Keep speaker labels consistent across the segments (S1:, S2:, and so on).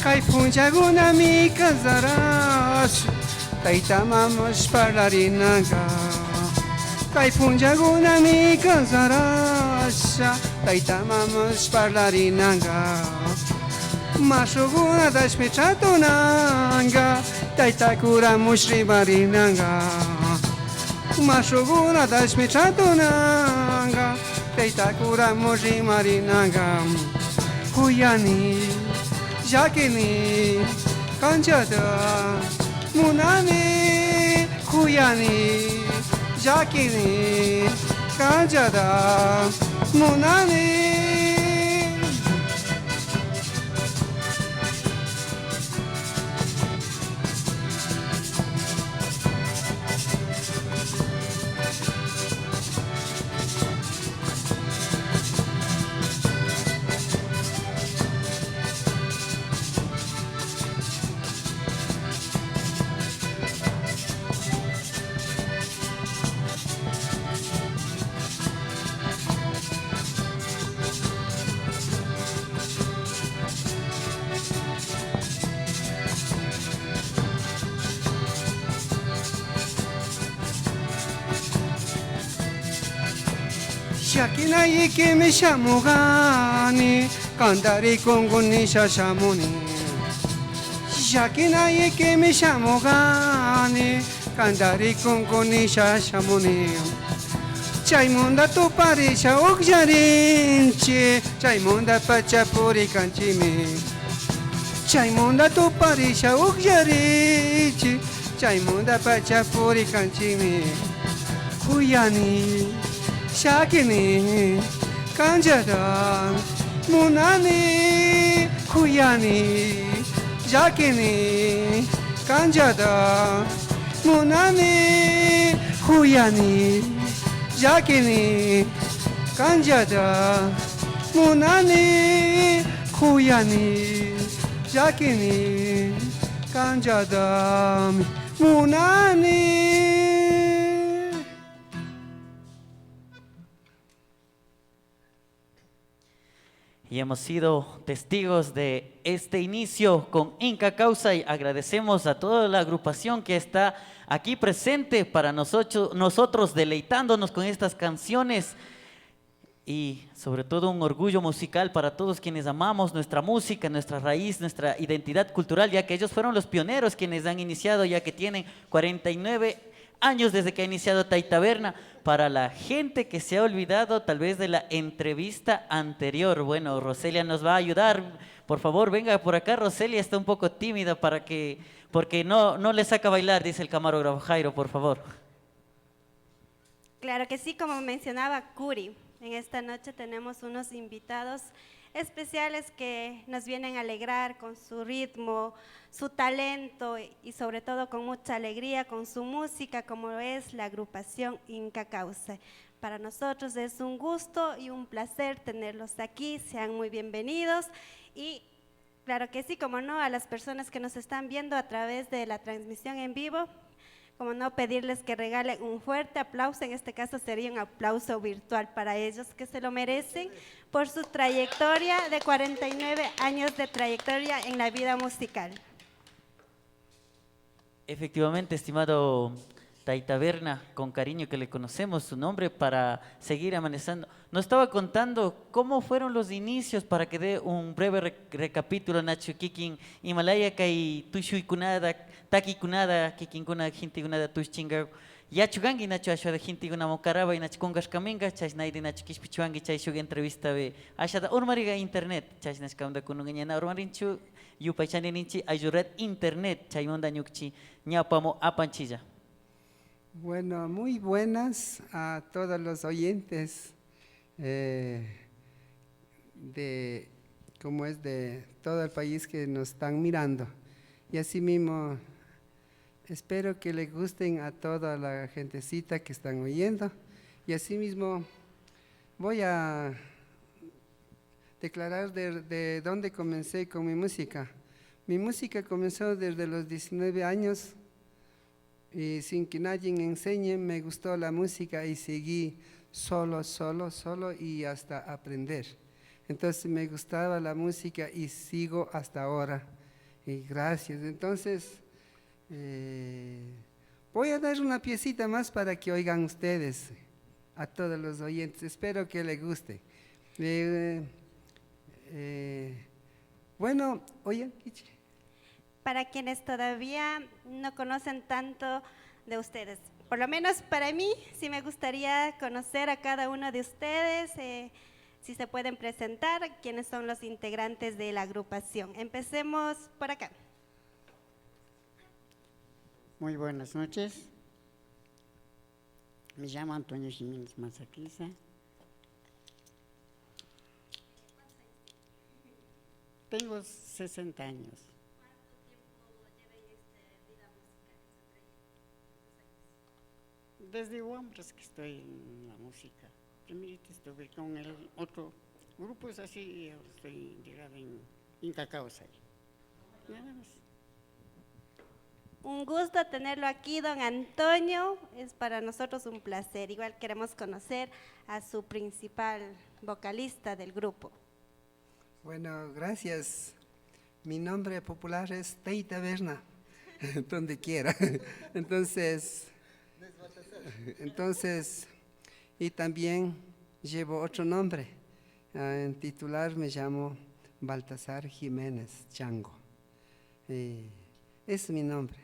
S1: Kay punjagunami kazaras Taytamamush parlarinaga Kay punjagunami kazaras Taytamamush parlarinaga Mashuguna dashmichatunanga Taytakura mushribarinanga Mashuguna dashmichatunanga Taytakura mushribarinanga Kuyani Jakini Kanchada Munani Kuyani Jakini Kanchada Munani Shakina yiki mi shamugani Kandari kunguni shashamuni Shakina yiki mi shamugani Kandari kunguni shashamuni Chaymunda tu parisha ukjarinchi Chaymunda pachapuri kanchimi Chaymunda tu parisha ukjarinchi Chaymunda pachapuri kanchimi Kuyani Shakini, Kanjada, Munani, Kuyani, Jakini, Kanjada, Munani, Kuyani, Jakini, Kanjada, Munani, Kuyani, Jakini, Kanjada, Munani.
S2: Y hemos sido testigos de este inicio con Inca Causa y agradecemos a toda la agrupación que está aquí presente para nosotros deleitándonos con estas canciones y sobre todo un orgullo musical para todos quienes amamos nuestra música, nuestra raíz, nuestra identidad cultural, ya que ellos fueron los pioneros quienes han iniciado, ya que tienen 49 años desde que ha iniciado Taitaverna. Para la gente que se ha olvidado tal vez de la entrevista anterior, bueno, Roselia nos va a ayudar. Por favor, venga por acá. Roselia está un poco tímida porque no le saca bailar, dice el camarógrafo Jairo, por favor.
S3: Claro que sí, como mencionaba Curi, en esta noche tenemos unos invitados especiales que nos vienen a alegrar con su ritmo, su talento y sobre todo con mucha alegría con su música, como es la agrupación Inca Causa. Para nosotros es un gusto y un placer tenerlos aquí, sean muy bienvenidos y claro que sí, como no, a las personas que nos están viendo a través de la transmisión en vivo, como no, pedirles que regalen un fuerte aplauso, en este caso sería un aplauso virtual para ellos que se lo merecen por su trayectoria de 49 años de trayectoria en la vida musical.
S2: Efectivamente, estimado Taitaverna, con cariño que le conocemos su nombre para seguir amanezando. Nos estaba contando cómo fueron los inicios para que dé un breve recapítulo, Nacho Kikin, Himalaya kai tushui kunada, taki kunada, Kikin kuna hinti kunada tushchinga. Ya chugangi Nacho ashada hinti kuna mokaraba y Nacho kongas kaminga, chas naidi Nacho kishpichuangi chay shug entrevista be. Ashada urmariga internet, chas nas kaunda kununganya urmarinchu, yupachani ninchi ayurat internet, chay monda nyukchi, ñapamo apanchilla.
S1: Bueno, muy buenas a todos los oyentes de todo el país que nos están mirando. Y así mismo espero que les gusten a toda la gentecita que están oyendo. Y así mismo voy a declarar de dónde comencé con mi música. Mi música comenzó desde los 19 años. Y sin que nadie me enseñe, me gustó la música y seguí solo y hasta aprender. Entonces me gustaba la música y sigo hasta ahora. Y gracias. Entonces, voy a dar una piecita más para que oigan ustedes, a todos los oyentes. Espero que les guste. Bueno, oye, Kichi.
S3: Para quienes todavía no conocen tanto de ustedes, por lo menos para mí, sí me gustaría conocer a cada uno de ustedes, si se pueden presentar, quiénes son los integrantes de la agrupación. Empecemos por acá.
S4: Muy buenas noches. Me llamo Antonio Jiménez Mazaquiza. Tengo 60 años.
S3: ¿Cuánto tiempo lleva en esta vida musical, en su trayectoria?
S4: Desde hombres que estoy en la música. Primero estuve con el otro grupo, es así, y ahora estoy llegado en Inca Causa. Nada más.
S3: Un gusto tenerlo aquí, don Antonio. Es para nosotros un placer. Igual queremos conocer a su principal vocalista del grupo.
S1: Bueno, gracias. Mi nombre popular es Tei Taberna, donde quiera. Entonces, y también llevo otro nombre. En titular me llamo Baltasar Jiménez Chango. Es mi nombre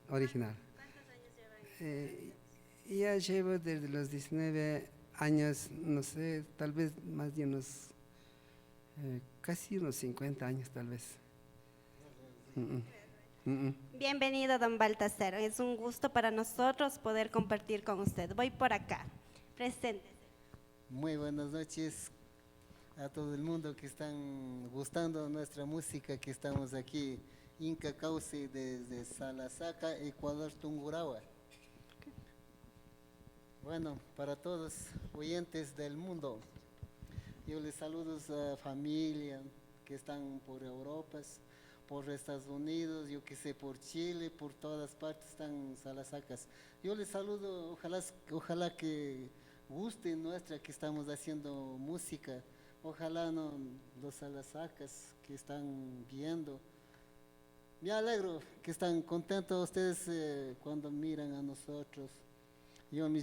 S1: original.
S3: ¿Cuántos años llevan?
S1: Ya llevo desde los 19 años, no sé, tal vez más de unos, casi unos 50 años tal vez.
S3: Bienvenido, don Baltasar. Es un gusto para nosotros poder compartir con usted. Voy por acá. Preséntese.
S5: Muy buenas noches a todo el mundo que están gustando nuestra música, que estamos aquí, Inca Cauce, desde Salasaca, Ecuador, Tungurahua. Bueno, para todos oyentes del mundo, yo les saludo a familia que están por Europa, por Estados Unidos, yo que sé, por Chile, por todas partes están Salasacas. Yo les saludo, ojalá que guste nuestra que estamos haciendo música, ojalá no los Salasacas que están viendo. Me alegro que están contentos ustedes cuando miran a nosotros. Yo me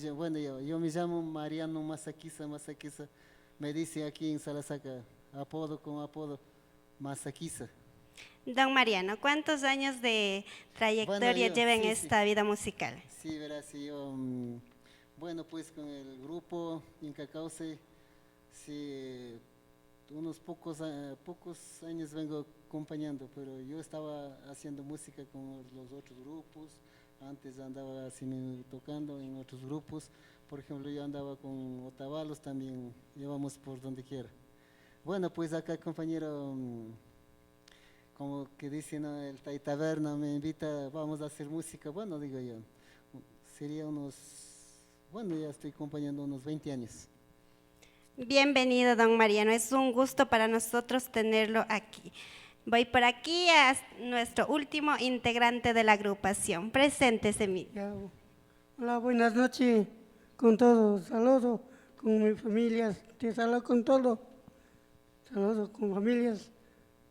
S5: llamo Mariano Mazaquiza, me dice aquí en Salasaca, apodo Mazaquiza.
S3: Don Mariano, ¿cuántos años de trayectoria
S5: Bueno,
S3: lleva en esta vida musical?
S5: Sí, verás, yo, bueno, pues con el grupo Inca Cauce, sí, unos pocos años vengo acompañando, pero yo estaba haciendo música con los otros grupos, antes andaba así tocando en otros grupos, por ejemplo, yo andaba con Otavalos también, llevamos por donde quiera. Bueno, pues acá compañero, como que dicen, ¿no? El Tai Taberna me invita, vamos a hacer música, bueno, digo yo, sería ya estoy acompañando unos 20 años.
S3: Bienvenido, don Mariano. Es un gusto para nosotros tenerlo aquí. Voy por aquí a nuestro último integrante de la agrupación. Preséntese,
S6: Ya, hola, buenas noches con todos. Saludo con mi familia. Te saludo con todo. Saludo con familias,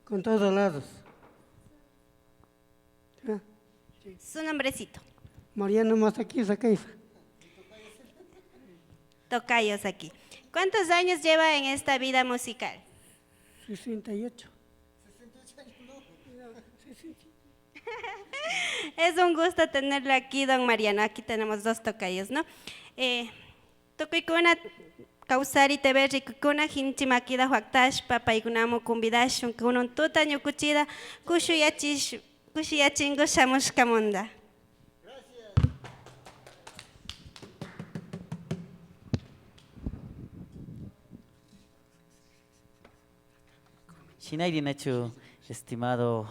S6: con todos lados. Ya,
S3: su nombrecito.
S6: Mariano Mazaquiza Caiza.
S3: Tocayos aquí. ¿Cuántos años lleva en esta vida musical?
S6: 68.
S3: Es un gusto tenerlo aquí, don Mariano. Aquí tenemos dos tocayos, ¿no? Tokuykuna kawsari teberri kukuna hinchi makida huaktashpa paykunamo kumbidashun kunun tuta ñukuchida kushuyachingu shamushkamunda.
S2: Shinaidi Nacho, estimado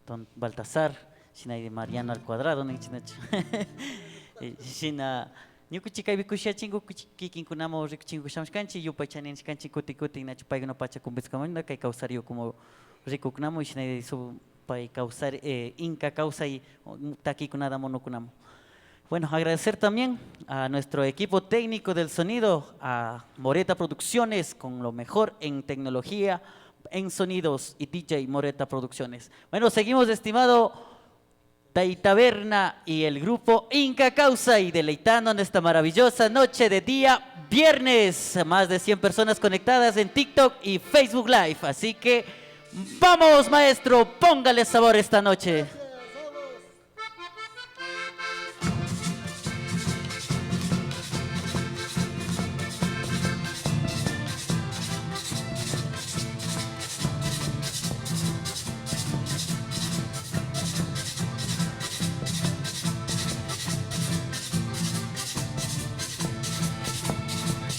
S2: don Baltasar, Shinaidi Mariano al cuadrado, Nacho. Shina, Nyukuchika Bikusha Chingu Kikin Kunamo Richingu Shamskanchi, Yupachanin Skanchi Kuti Nacho Pagano Pacha Kumbiskamanda, que causario como Ricuknamo, Shinaidi su pai causar Inca causa y Taki Kunada Monokunamo. Bueno, agradecer también a nuestro equipo técnico del sonido, a Moreta Producciones, con lo mejor en tecnología, en sonidos y DJ Moreta Producciones. Bueno, seguimos, estimado Taberna y el grupo Inca Causa, y deleitando en esta maravillosa noche de día viernes. Más de 100 personas conectadas en TikTok y Facebook Live. Así que vamos, maestro, póngale sabor esta noche.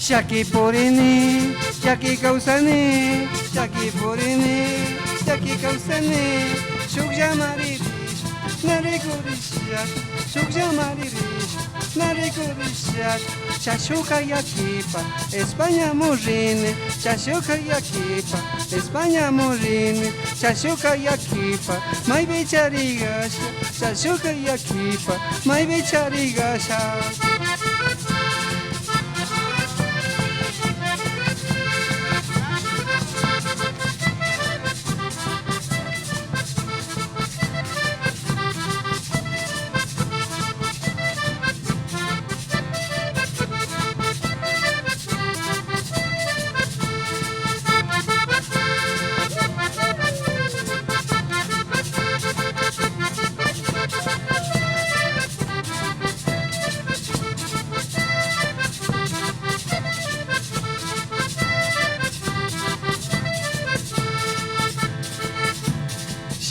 S1: Shaki Porini, Shaki Kausani, Shaki Porini, Shaki Kausani, Shukja Marirish, Narikurishat, Shukja Marirish, Narikurishat, Chashuka Yakipa, España Morini, Chashuka Yakipa, España Morini, Chashuka Yakipa, Mai Bicharigasha, Chashuka Yakipa, Mai Bicharigasha.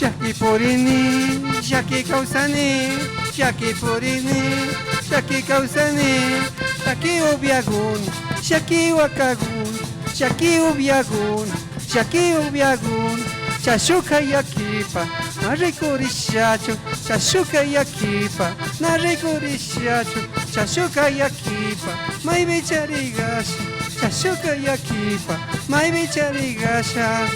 S1: Shaki Porini, Shaki Kausani, Shaki Porini, Shaki Kausani, Shaki Ubiagun, Shaki Wakagun, Shaki Ubiagun, Shaki Ubiagun, Chashuka Yakipa, Narikurishacho, Chashuka Yakipa, Narikurishacho, Chashuka Yakipa, Mai Bicharigasha, Chashuka Yakipa, Mai Bicharigasha.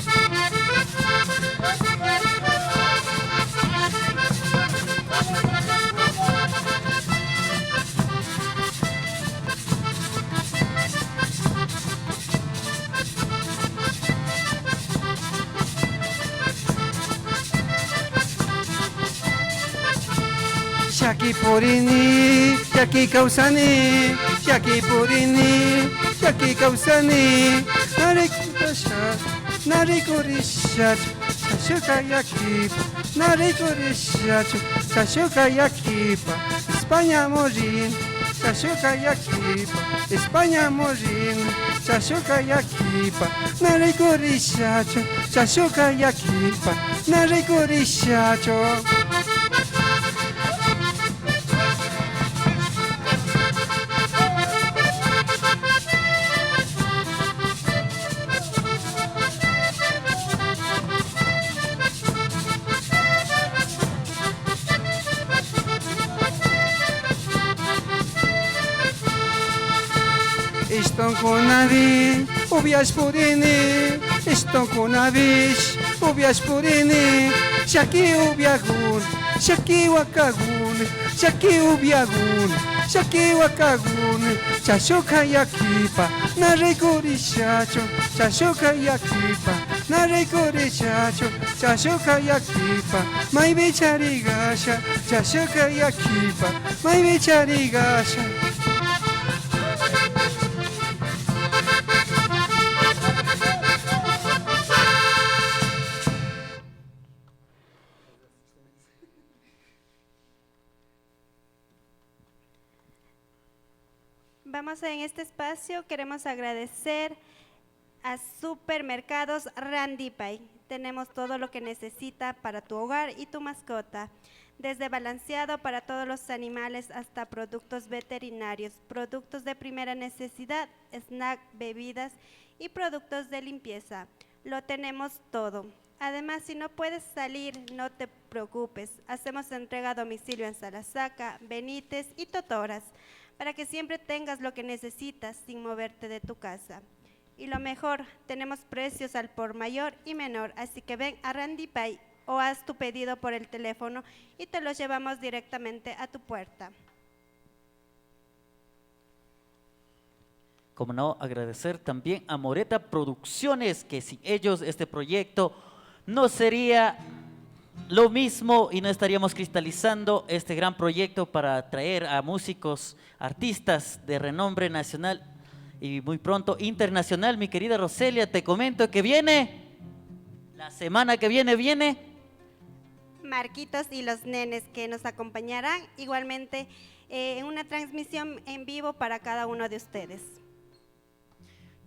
S1: Shaki Porini, Shaki Kausani, Shaki Porini, Shaki Kausani, Narikurishat, Narikurishat, Chashuka Yakipa, Narikurishat, Chashuka Yakipa, España Morin, Chashuka Yakipa, España Morin, Chashuka Yakipa, Narikurishat, Chashuka Yakipa, Narikurishat. Estão com navio, ubias purini, estão com navios, ubias purini, Shaki ubiagun, Shaki wakagun, Shaki ubiagun, Shaki wakagun, Chashuka Yakipa, Narikurishacho, Chashuka Yakipa, Narikurishacho, Chashuka Yakipa, Mai Bicharigasha, Chashuka Yakipa, Mai Bicharigasha.
S3: Vamos en este espacio, queremos agradecer a Supermercados Randy Pay. Tenemos todo lo que necesita para tu hogar y tu mascota, desde balanceado para todos los animales hasta productos veterinarios, productos de primera necesidad, snack, bebidas y productos de limpieza. Lo tenemos todo. Además, si no puedes salir, no te preocupes. Hacemos entrega a domicilio en Salasaca, Benítez y Totoras, para que siempre tengas lo que necesitas sin moverte de tu casa. Y lo mejor, tenemos precios al por mayor y menor, así que ven a Randy Pay o haz tu pedido por el teléfono y te los llevamos directamente a tu puerta.
S2: Como no, agradecer también a Moreta Producciones, que sin ellos este proyecto no sería lo mismo y no estaríamos cristalizando este gran proyecto para traer a músicos, artistas de renombre nacional y muy pronto internacional. Mi querida Roselia, te comento que la semana que viene.
S3: Marquitos y los nenes que nos acompañarán igualmente en una transmisión en vivo para cada uno de ustedes.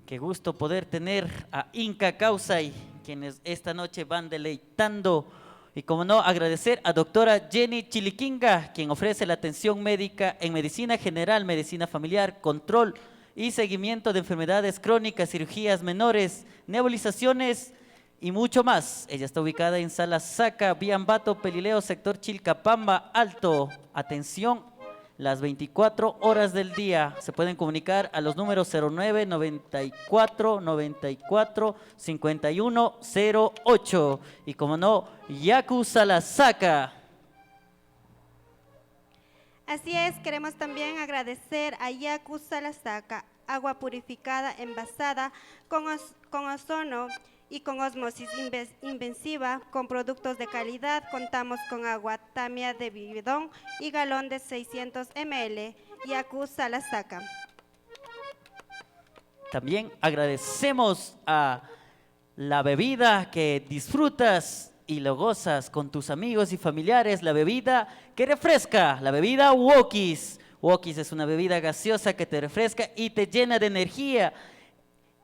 S2: Qué gusto poder tener a Inca Causay, quienes esta noche van deleitando. Y como no, agradecer a doctora Jenny Chiliquinga, quien ofrece la atención médica en medicina general, medicina familiar, control y seguimiento de enfermedades crónicas, cirugías menores, nebulizaciones y mucho más. Ella está ubicada en Sala Saca, Biambato, Pelileo, sector Chilcapamba Alto. Atención las 24 horas del día. Se pueden comunicar a los números 09 94 94 51 08. Y como no, Yaku Salasaca.
S3: Así es, queremos también agradecer a Yaku Salasaca, agua purificada envasada con ozono y con osmosis invensiva, con productos de calidad. Contamos con agua Tamia de bidón y galón de 600 ml. Yaku Salasaca.
S2: También agradecemos a la bebida que disfrutas y lo gozas con tus amigos y familiares, la bebida que refresca, la bebida Wokis. Wokis es una bebida gaseosa que te refresca y te llena de energía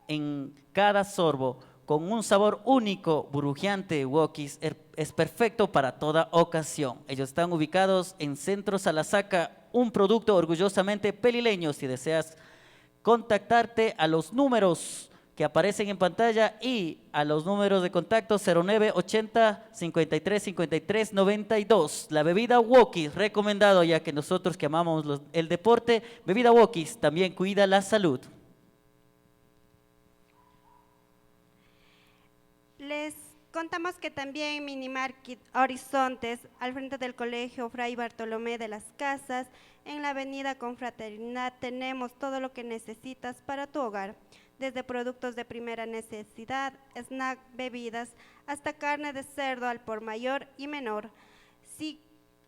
S2: en cada sorbo. Con un sabor único, burbujeante, Wokis es perfecto para toda ocasión. Ellos están ubicados en Centro Salasaca, un producto orgullosamente pelileño. Si deseas contactarte a los números que aparecen en pantalla y a los números de contacto 0980 53 53 92. La bebida Wokis, recomendado ya que nosotros que amamos el deporte, bebida Wokis también cuida la salud.
S3: Les contamos que también Minimarket Horizontes, al frente del Colegio Fray Bartolomé de las Casas, en la avenida Confraternidad, tenemos todo lo que necesitas para tu hogar, desde productos de primera necesidad, snack, bebidas, hasta carne de cerdo al por mayor y menor. Sí,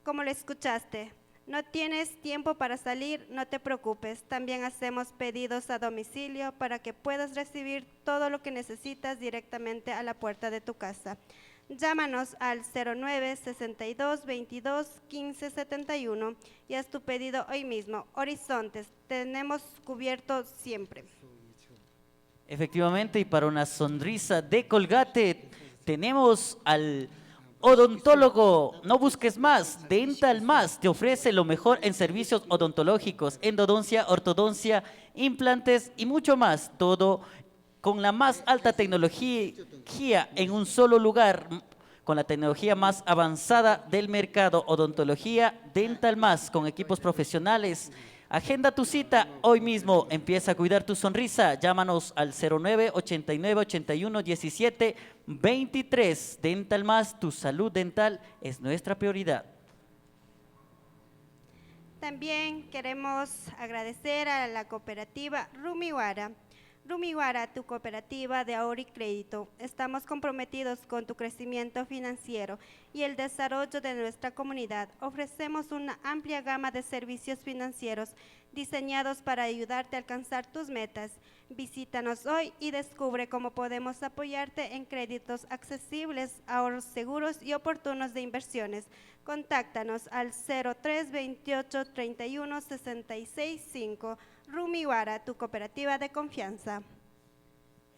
S3: como lo escuchaste, no tienes tiempo para salir, no te preocupes. También hacemos pedidos a domicilio para que puedas recibir todo lo que necesitas directamente a la puerta de tu casa. Llámanos al 09 62 22 15 71 y haz tu pedido hoy mismo. Horizontes, tenemos cubierto siempre.
S2: Efectivamente, y para una sonrisa de Colgate tenemos al odontólogo. No busques más, Dental Más te ofrece lo mejor en servicios odontológicos, endodoncia, ortodoncia, implantes y mucho más. Todo con la más alta tecnología en un solo lugar, con la tecnología más avanzada del mercado. Odontología Dental Más, con equipos profesionales. Agenda tu cita hoy mismo, empieza a cuidar tu sonrisa. Llámanos al 09 89 81 17 23. Dental Más, tu salud dental es nuestra prioridad.
S3: También queremos agradecer a la cooperativa Rumiwara. Rumiwara, tu cooperativa de ahorro y crédito. Estamos comprometidos con tu crecimiento financiero y el desarrollo de nuestra comunidad. Ofrecemos una amplia gama de servicios financieros diseñados para ayudarte a alcanzar tus metas. Visítanos hoy y descubre cómo podemos apoyarte en créditos accesibles, ahorros seguros y oportunos de inversiones. Contáctanos al 03 28 31 66 5. Rumiwara, tu cooperativa de confianza.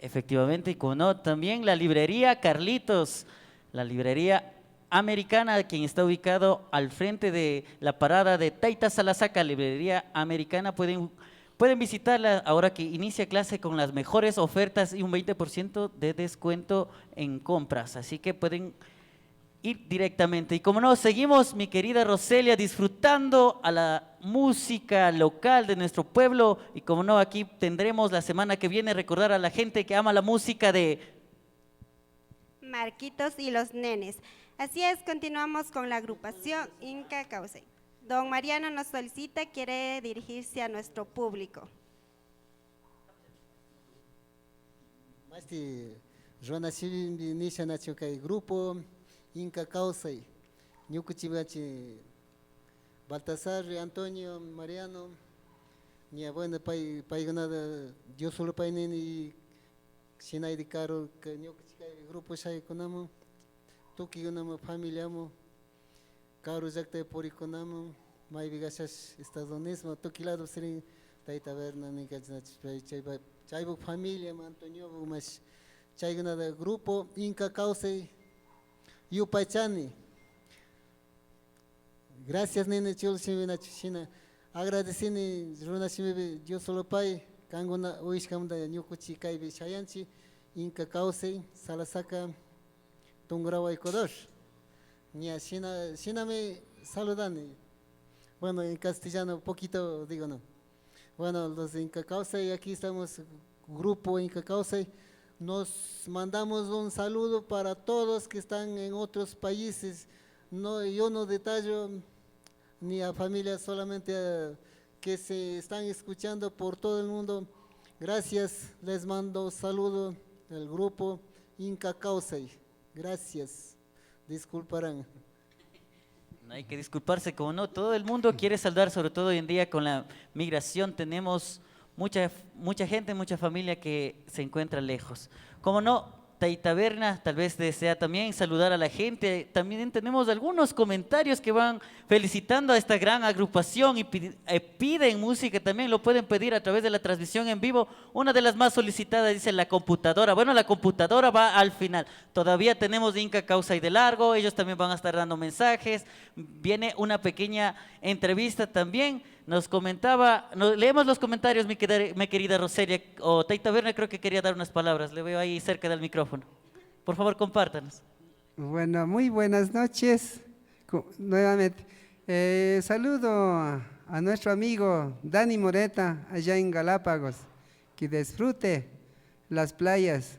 S2: Efectivamente, y como no, también la librería Carlitos, la librería americana, quien está ubicado al frente de la parada de Taita Salasaca, librería americana. Pueden visitarla ahora que inicia clase con las mejores ofertas y un 20% de descuento en compras, así que pueden ir directamente. Y como no, seguimos, mi querida Roselia, disfrutando a la música local de nuestro pueblo. Y como no, aquí tendremos la semana que viene recordar a la gente que ama la música de
S3: Marquitos y los nenes. Así es, continuamos con la agrupación Inca Causay. Don Mariano nos solicita, quiere dirigirse a nuestro público.
S5: Masti Rona Shimbi Nisha Nacho Kai Grupo Inca Causay Ñukuchibachi Baltasar Antonio Mariano Nia buena paigonada Dios solo painen y Shinai de Caro que Ñukuchikai Grupo Shai Konamo Tuki Gonamo Familiamo Caro Jacte Porikonamo Mai Vigashas Estados Unidos Tuki lado Serin Taita Verna Nikachnach Chaibo Familia Antonio Bumas Chaigana del grupo Inca Causay Yupachani. Gracias nene chulshimina china. Agradecini runashimi yo solo pai kanguna uishkamda nyukuchi kaibi shayanchi Inca Causay Salasaka Tungrawa Ecuador. Nia shina me saludani. Bueno, en castellano poquito digo no. Bueno, los Inca Causay aquí estamos grupo Inca Causay. Nos mandamos un saludo para todos que están en otros países. No, yo no detallo ni a familias, solamente que se están escuchando por todo el mundo. Gracias, les mando saludo del grupo Inca Causay. Gracias, disculparán.
S2: No hay que disculparse, como no, todo el mundo quiere saludar, sobre todo hoy en día con la migración tenemos mucha gente, mucha familia que se encuentra lejos. Como no, Taitaberna tal vez desea también saludar a la gente. También tenemos algunos comentarios que van felicitando a esta gran agrupación y piden música también, lo pueden pedir a través de la transmisión en vivo. Una de las más solicitadas dice la computadora. Bueno, la computadora va al final. Todavía tenemos Inca Causay de largo, ellos también van a estar dando mensajes. Viene una pequeña entrevista también. Nos comentaba, leemos los comentarios, mi querida Roselia, o Taitaberna creo que quería dar unas palabras, le veo ahí cerca del micrófono. Por favor, compártanos.
S1: Bueno, muy buenas noches. Nuevamente, saludo a nuestro amigo Dani Moreta, allá en Galápagos, que disfrute las playas.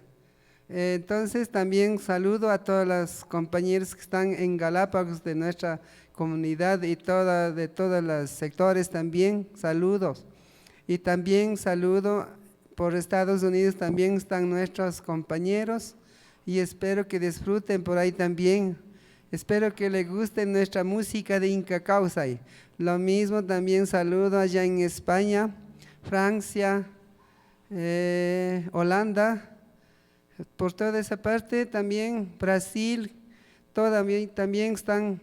S1: Entonces, también saludo a todos los compañeros que están en Galápagos de nuestra comunidad y de todos los sectores también, saludos. Y también saludo por Estados Unidos, también están nuestros compañeros y espero que disfruten por ahí también. Espero que les guste nuestra música de Inca Causay. Lo mismo también saludo allá en España, Francia, Holanda, por toda esa parte también, Brasil, también están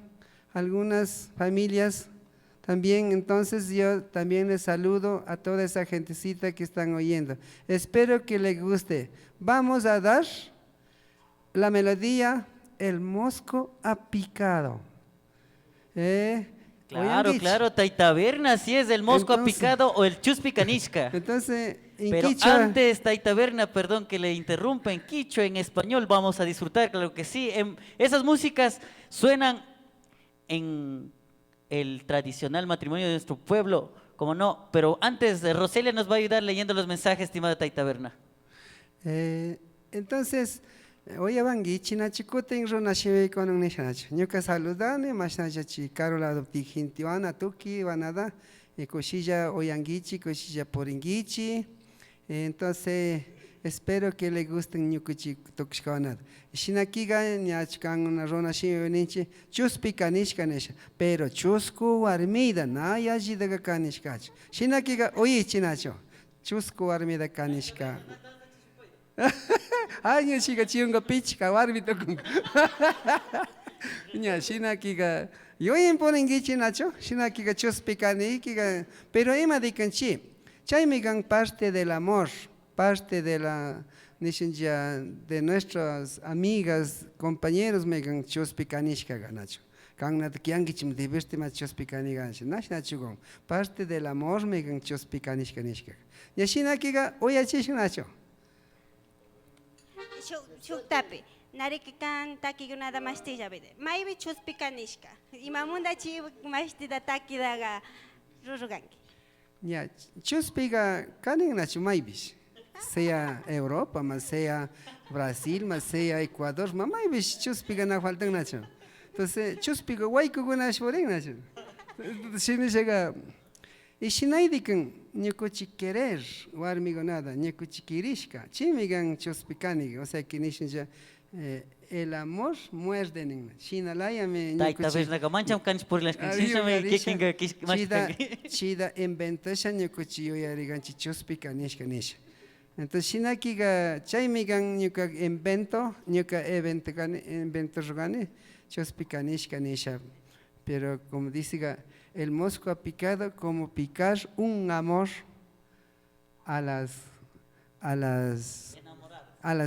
S1: algunas familias también, entonces yo también les saludo a toda esa gentecita que están oyendo. Espero que les guste. Vamos a dar la melodía El Mosco ha picado.
S2: Claro, Taitaberna, si es el Mosco
S1: Entonces,
S2: ha picado o el Chuspicanisca.
S1: Entonces, en
S2: Pero
S1: quichua,
S2: antes, Taitaberna, perdón que le interrumpa, en quichua, en español vamos a disfrutar, claro que sí. Esas músicas suenan en el tradicional matrimonio de nuestro pueblo, como no, pero antes Roselia nos va a ayudar leyendo los mensajes, estimada Taitaberna.
S1: entonces, oye bangi china chikuten rona shiwe konon nishanacho. Ñuka saludane, mashnacha chi Carola adoptigintiwana tuki vanada, koshilla oyangichi, koshilla poringichi. Entonces, espero que le gusten ñukuchi tukshkanad. Shinakiga ñachkan una rona shiwe ninchi, chuspi kanishka nisha, pero chusku warmida na yajidaga kanishkacho. Shinakiga oye chinacho, chusku warmida kanishka. Ay, ña chica chiunga pichka warmito kun. Ña shinakiga yoyen poringichi nacho, shinakiga chuspi kanikiga, pero ima dikanchi, chaymigan parte del amor, parte de la de nuestras amigas, compañeros megan chuspi kanishka ganacho. Kangnat kiangichim diverti ma chuspi kanigancho. Nash nachugon, parte del amor megan chuspi kanishka nishka. Ña shinakiga oyachish nacho.
S3: Shuktapi, narikikan taki nada mastilla bide. Maybe chuspikanishka. Imamunda chi mastida taki daga ruruganki.
S1: Ya, chuspiga kanin nacho maybish. Sea Europa, más sea Brasil, más sea Ecuador, más maybish chuspiga na faltan nacho. Entonces, chuspiga guayco gunash borin nacho. Shini llega Y shinaydikan ñukuchi querer, warmigonada, ñukuchi kirishka, chimigan chospicani, o sea que nishinja el amor muerde nin. Shinalayame
S2: Taita vez na kamancham kanch por las canciones me kikinga
S1: chida inventasha ñukuchi yoyariganchi chospicanishka nisha. Entonces shinakiga chaymigan ñuka invento, ñuka invento rogani, chospicanishka nisha. Pero como dice el mosco ha picado como picar un amor a las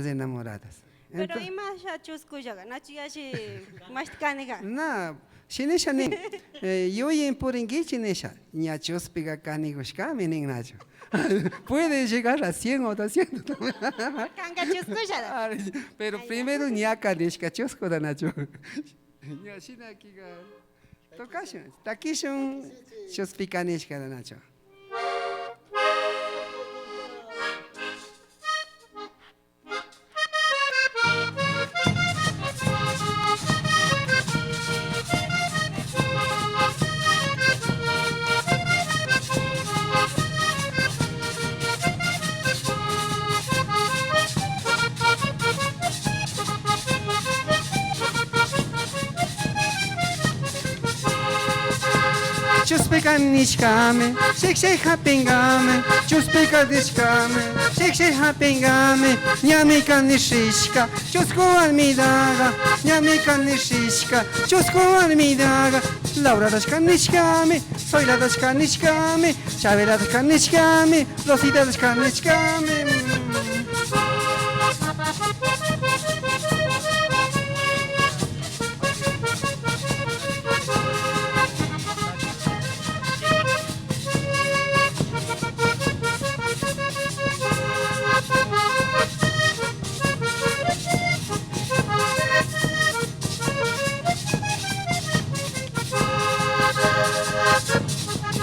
S1: enamoradas.
S3: Pero ima ya chuskuyaga, no chigashi más caniga.
S1: No, shinesha ni yo en Puringui chinesha, ni a chospiga canigushka mening nacho. Puede llegar a 100 o 200.
S3: Kanga chuskuyaga.
S1: Pero primero ni a canishka chosco da nacho. Ya shina kiga tokashin, takishun chospicanishka da nacho. Chuspika nishkame, shake hapingame, chuspika dishkame, shake hapingame, nyamika nishishka, chusku almidaga, nyamika nishishka, chusku almidaga, Laura dashka nishkame, soy la dashka nishkame, Chavela dashka nishkame, Rosita dashka nishkame.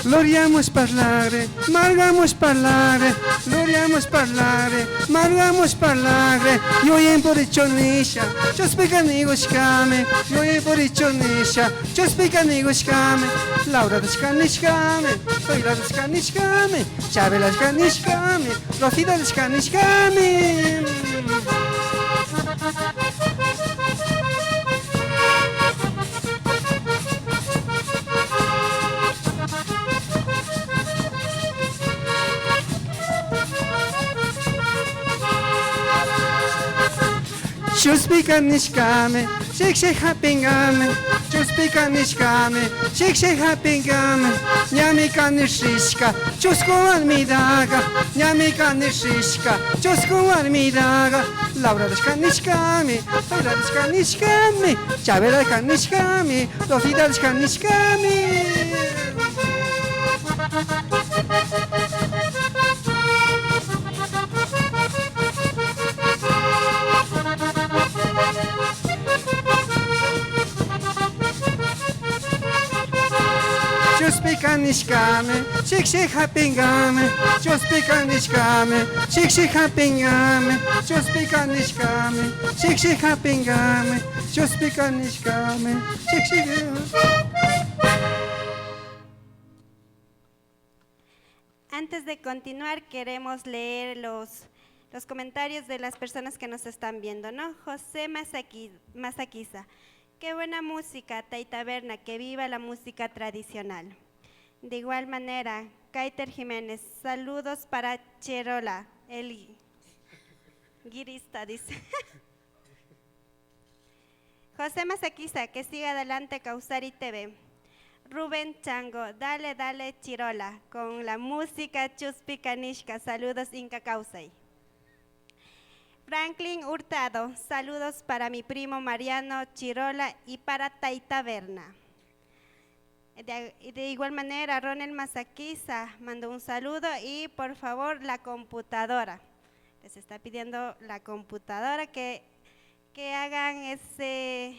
S1: Gloriamos parlare, margamos parlare, gloriamos parlare, margamos parlare, io in poricionisha, ci spiegano scame, io in poricionisha, ci spiegano scame, Laura da scaniscame, soy la da scaniscame, Chavela da scaniscame, Rosita da scaniscame. Chuspika nishkame, shake hapingame, chuspika nishkame, shake hapingame, nyamika nishishka, chusku almidaga, nyamika nishishka, chusku almidaga, Laura dashka nishkame, Soyla dashka nishkame, Chavela dashka nishkame, Rosita dashka nishkame. Chuspika nishkame, shake hapingame, chuspika nishkame, shake hapingame, chuspika nishkame, shake hapingame, chuspika nishkame, shake.
S3: Antes de continuar, queremos leer los comentarios de las personas que nos están viendo, ¿no? José Masaquiza, qué buena música, Taitaberna, que viva la música tradicional. De igual manera, Kaiter Jiménez, saludos para Cherola, el guirista, dice. José Masaquiza, que siga adelante Causari TV. Rubén Chango, dale, dale, Chirola, con la música Chuspicanishka, saludos Inca Causay. Franklin Hurtado, saludos para mi primo Mariano Chirola y para Taitaberna. De igual manera, Ronel Masaquiza mandó un saludo y por favor la computadora. Les está pidiendo la computadora que hagan ese…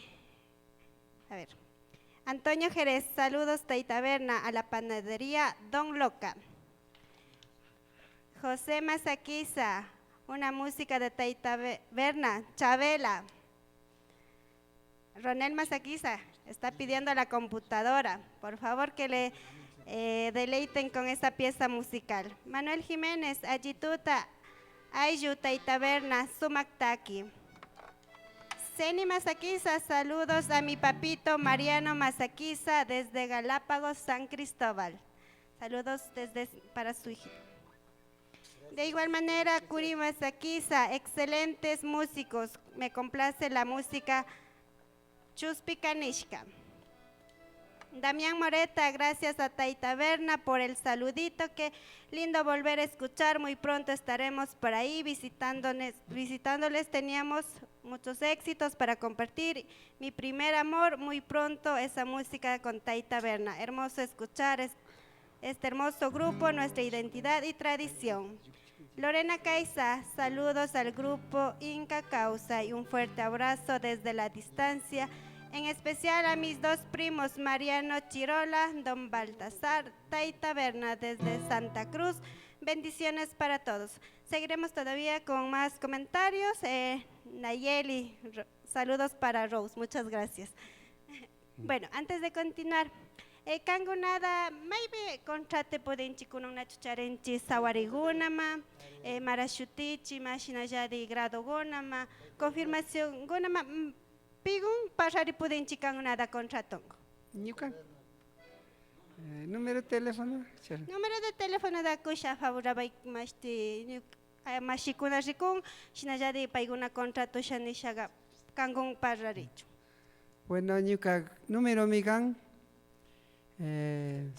S3: A ver. Antonio Jerez, saludos Taitaberna, a la panadería Don Loca. José Masaquiza, una música de Taitaberna, Chavela. Ronel Masaquiza está pidiendo la computadora, por favor que deleiten con esta pieza musical. Manuel Jiménez, Ayituta, Ayuta y Taberna, Sumaktaki. Ceni Masaquiza, saludos a mi papito Mariano Masaquiza desde Galápagos, San Cristóbal. Saludos para su hija. De igual manera, Curi Masaquiza, excelentes músicos. Me complace la música Chuspicanishka. Damián Moreta, gracias a Tai Taberna por el saludito. Qué lindo volver a escuchar. Muy pronto estaremos por ahí visitándoles. Teníamos muchos éxitos para compartir. Mi primer amor, muy pronto esa música con Tai Taberna. Hermoso escuchar este hermoso grupo, nuestra identidad y tradición. Lorena Caiza, saludos al grupo Inca Causa y un fuerte abrazo desde la distancia. En especial a mis dos primos, Mariano Chirola, Don Baltasar, Tai Taberna desde Santa Cruz. Bendiciones para todos. Seguiremos todavía con más comentarios. Nayeli, saludos para Rose, muchas gracias. Bueno, antes de continuar, kangunada, maybe contrate pudenchi kununa chucharenchi sawarigunama, marashutichi, mashinayadi grado gunama, confirmación gunama. Pigun pasari pudenchi kangunada contratongo.
S1: Ñuka. Número de teléfono.
S3: Número de teléfono da kusha favorable masti mashikuna rikun shinayadi paiguna contrato shanishaga kangun pararicho.
S1: Bueno, ñuka número migan. De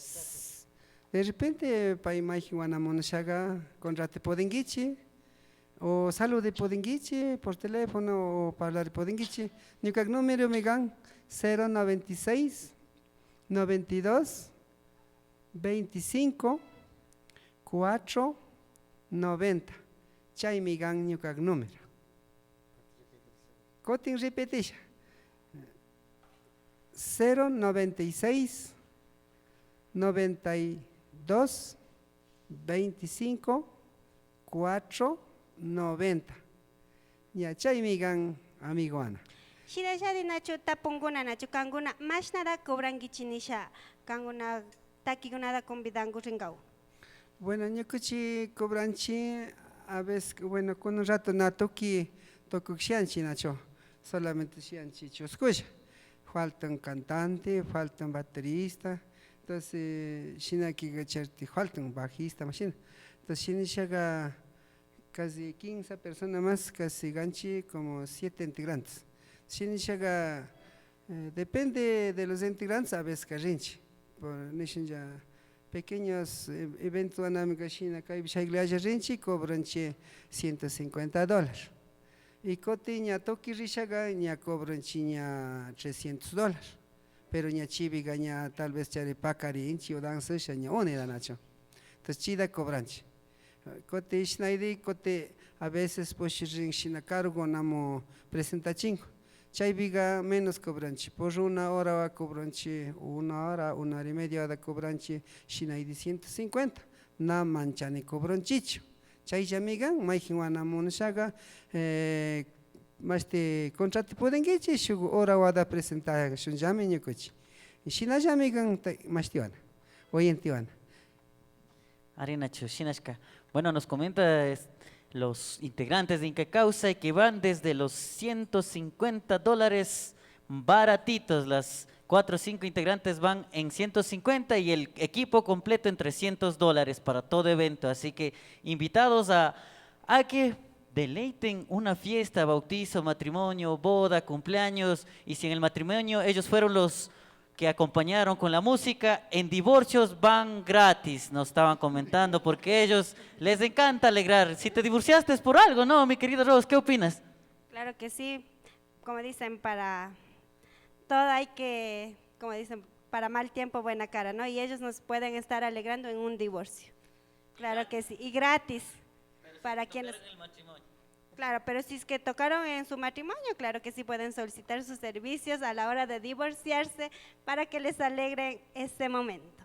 S1: repente paimajiwana monoshaga contrate podengichi. O salude podengichi por teléfono o hablar podengichi. Ñuka número migan 096 92 25 4 90. Chay migan ñuka número. Cotin repetition. 096 92 25 4 90. Ya chay migan amigo Ana.
S3: Shirashadi nacho tapunguna nacho kanguna más nada cobrangichinisha kanguna takigunada convidangu ringau.
S1: Bueno, ñukuchi cobranchi a veces, bueno, con un rato natoki toco xianchi nacho, solamente xianchi chuscuya. Falta un cantante, falta un baterista, entonces shinaki gacharti, falta un bajista, machina. Entonces shinishaga casi 15 personas más, casi ganchi como 7 integrantes. Shinishaga depende de los integrantes a veces carrinchi. Por nishinja pequeños eventos anamiga shina kai bishagleja rinchi cobranchi $150. Y cotiña toki rishaga ña cobranchi ña $300. Pero ña chiviga ña tal vez chari pakarinchi o danzasha ña onera nacho. Entonces chida cobranchi. Cote ishnaidi cote a veces pues shina cargo namo presentachingo. Chayviga menos cobranchi, por 1 hora va cobranchi, 1 hora, 1 hora y media va cobranchi, shinaidi 150, na manchani cobranchicho. Chay amiga, maijiwana monoshaga, maste contrato pueden gechi, shugu hora va presentar shunjame ñukochi. Y shinajamiga mastiwana, oyentiwana.
S2: Arinacho, Shinashka. Bueno, nos comenta los integrantes de Inca Causa que van desde los $150 baratitos. Las 4 o 5 integrantes van en 150 y el equipo completo en $300 para todo evento. Así que invitados a que deleiten una fiesta, bautizo, matrimonio, boda, cumpleaños. Y si en el matrimonio ellos fueron los que acompañaron con la música, en divorcios van gratis, nos estaban comentando, porque a ellos les encanta alegrar. Si te divorciaste es por algo, ¿no, mi querido Rose? ¿Qué opinas?
S3: Claro que sí, como dicen, para todo hay que, como dicen, para mal tiempo buena cara, ¿no? Y ellos nos pueden estar alegrando en un divorcio. Claro que sí, y gratis para quienes… Claro, pero si es que tocaron en su matrimonio, claro que sí pueden solicitar sus servicios a la hora de divorciarse para que les alegren ese momento.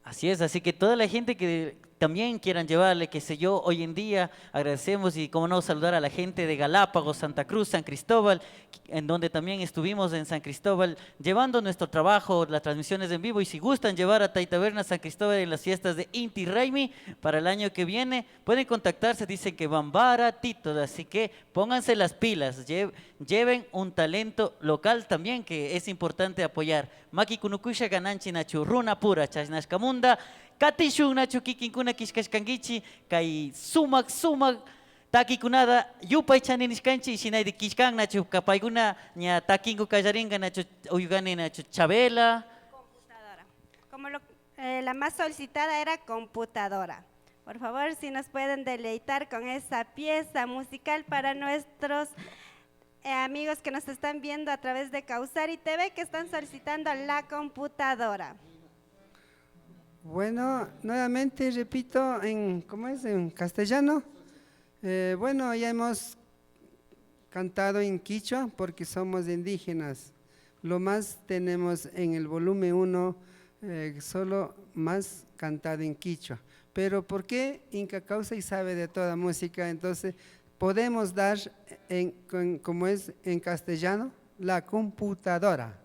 S2: Así es, así que toda la gente que también quieran llevarle, qué sé yo, hoy en día agradecemos y como no saludar a la gente de Galápagos, Santa Cruz, San Cristóbal, en donde también estuvimos en San Cristóbal llevando nuestro trabajo, las transmisiones en vivo, y si gustan llevar a Taitaberna San Cristóbal en las fiestas de Inti Raymi para el año que viene, pueden contactarse, dicen que van baratitos, así que pónganse las pilas, lleven un talento local también que es importante apoyar. Maki kunukusha gananchi nachu runa pura chasnashkamunda, katishun nachu kikinkuna kishkashkangichi, kai sumak takikunada yupay chaninishkanchi shinaydi kishkan nachu kapayguna ña takingu kallaringa nachu uygani nachu chabela.
S3: Computadora. Como la más solicitada era computadora. Por favor, si nos pueden deleitar con esa pieza musical para nuestros amigos que nos están viendo a través de Causari TV, que están solicitando la computadora.
S1: Bueno, nuevamente repito, ¿cómo es? En castellano. Bueno, ya hemos cantado en quichua porque somos indígenas. Lo más tenemos en el volumen 1, solo más cantado en quichua. Pero ¿por qué Inca Causa y sabe de toda música? Entonces podemos dar, como es en castellano, la computadora.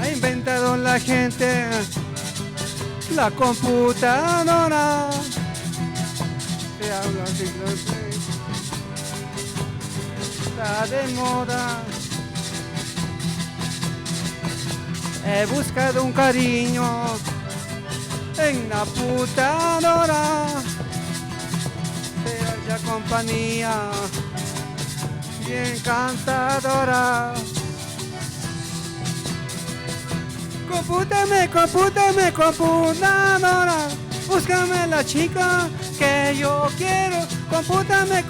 S1: Ha inventado la gente la computadora. Se habla siglo XVI. Está de moda. He buscado un cariño en la computadora. Se halla compañía bien encantadora. Compútame, computadora, búscame la chica que yo quiero. Compútame,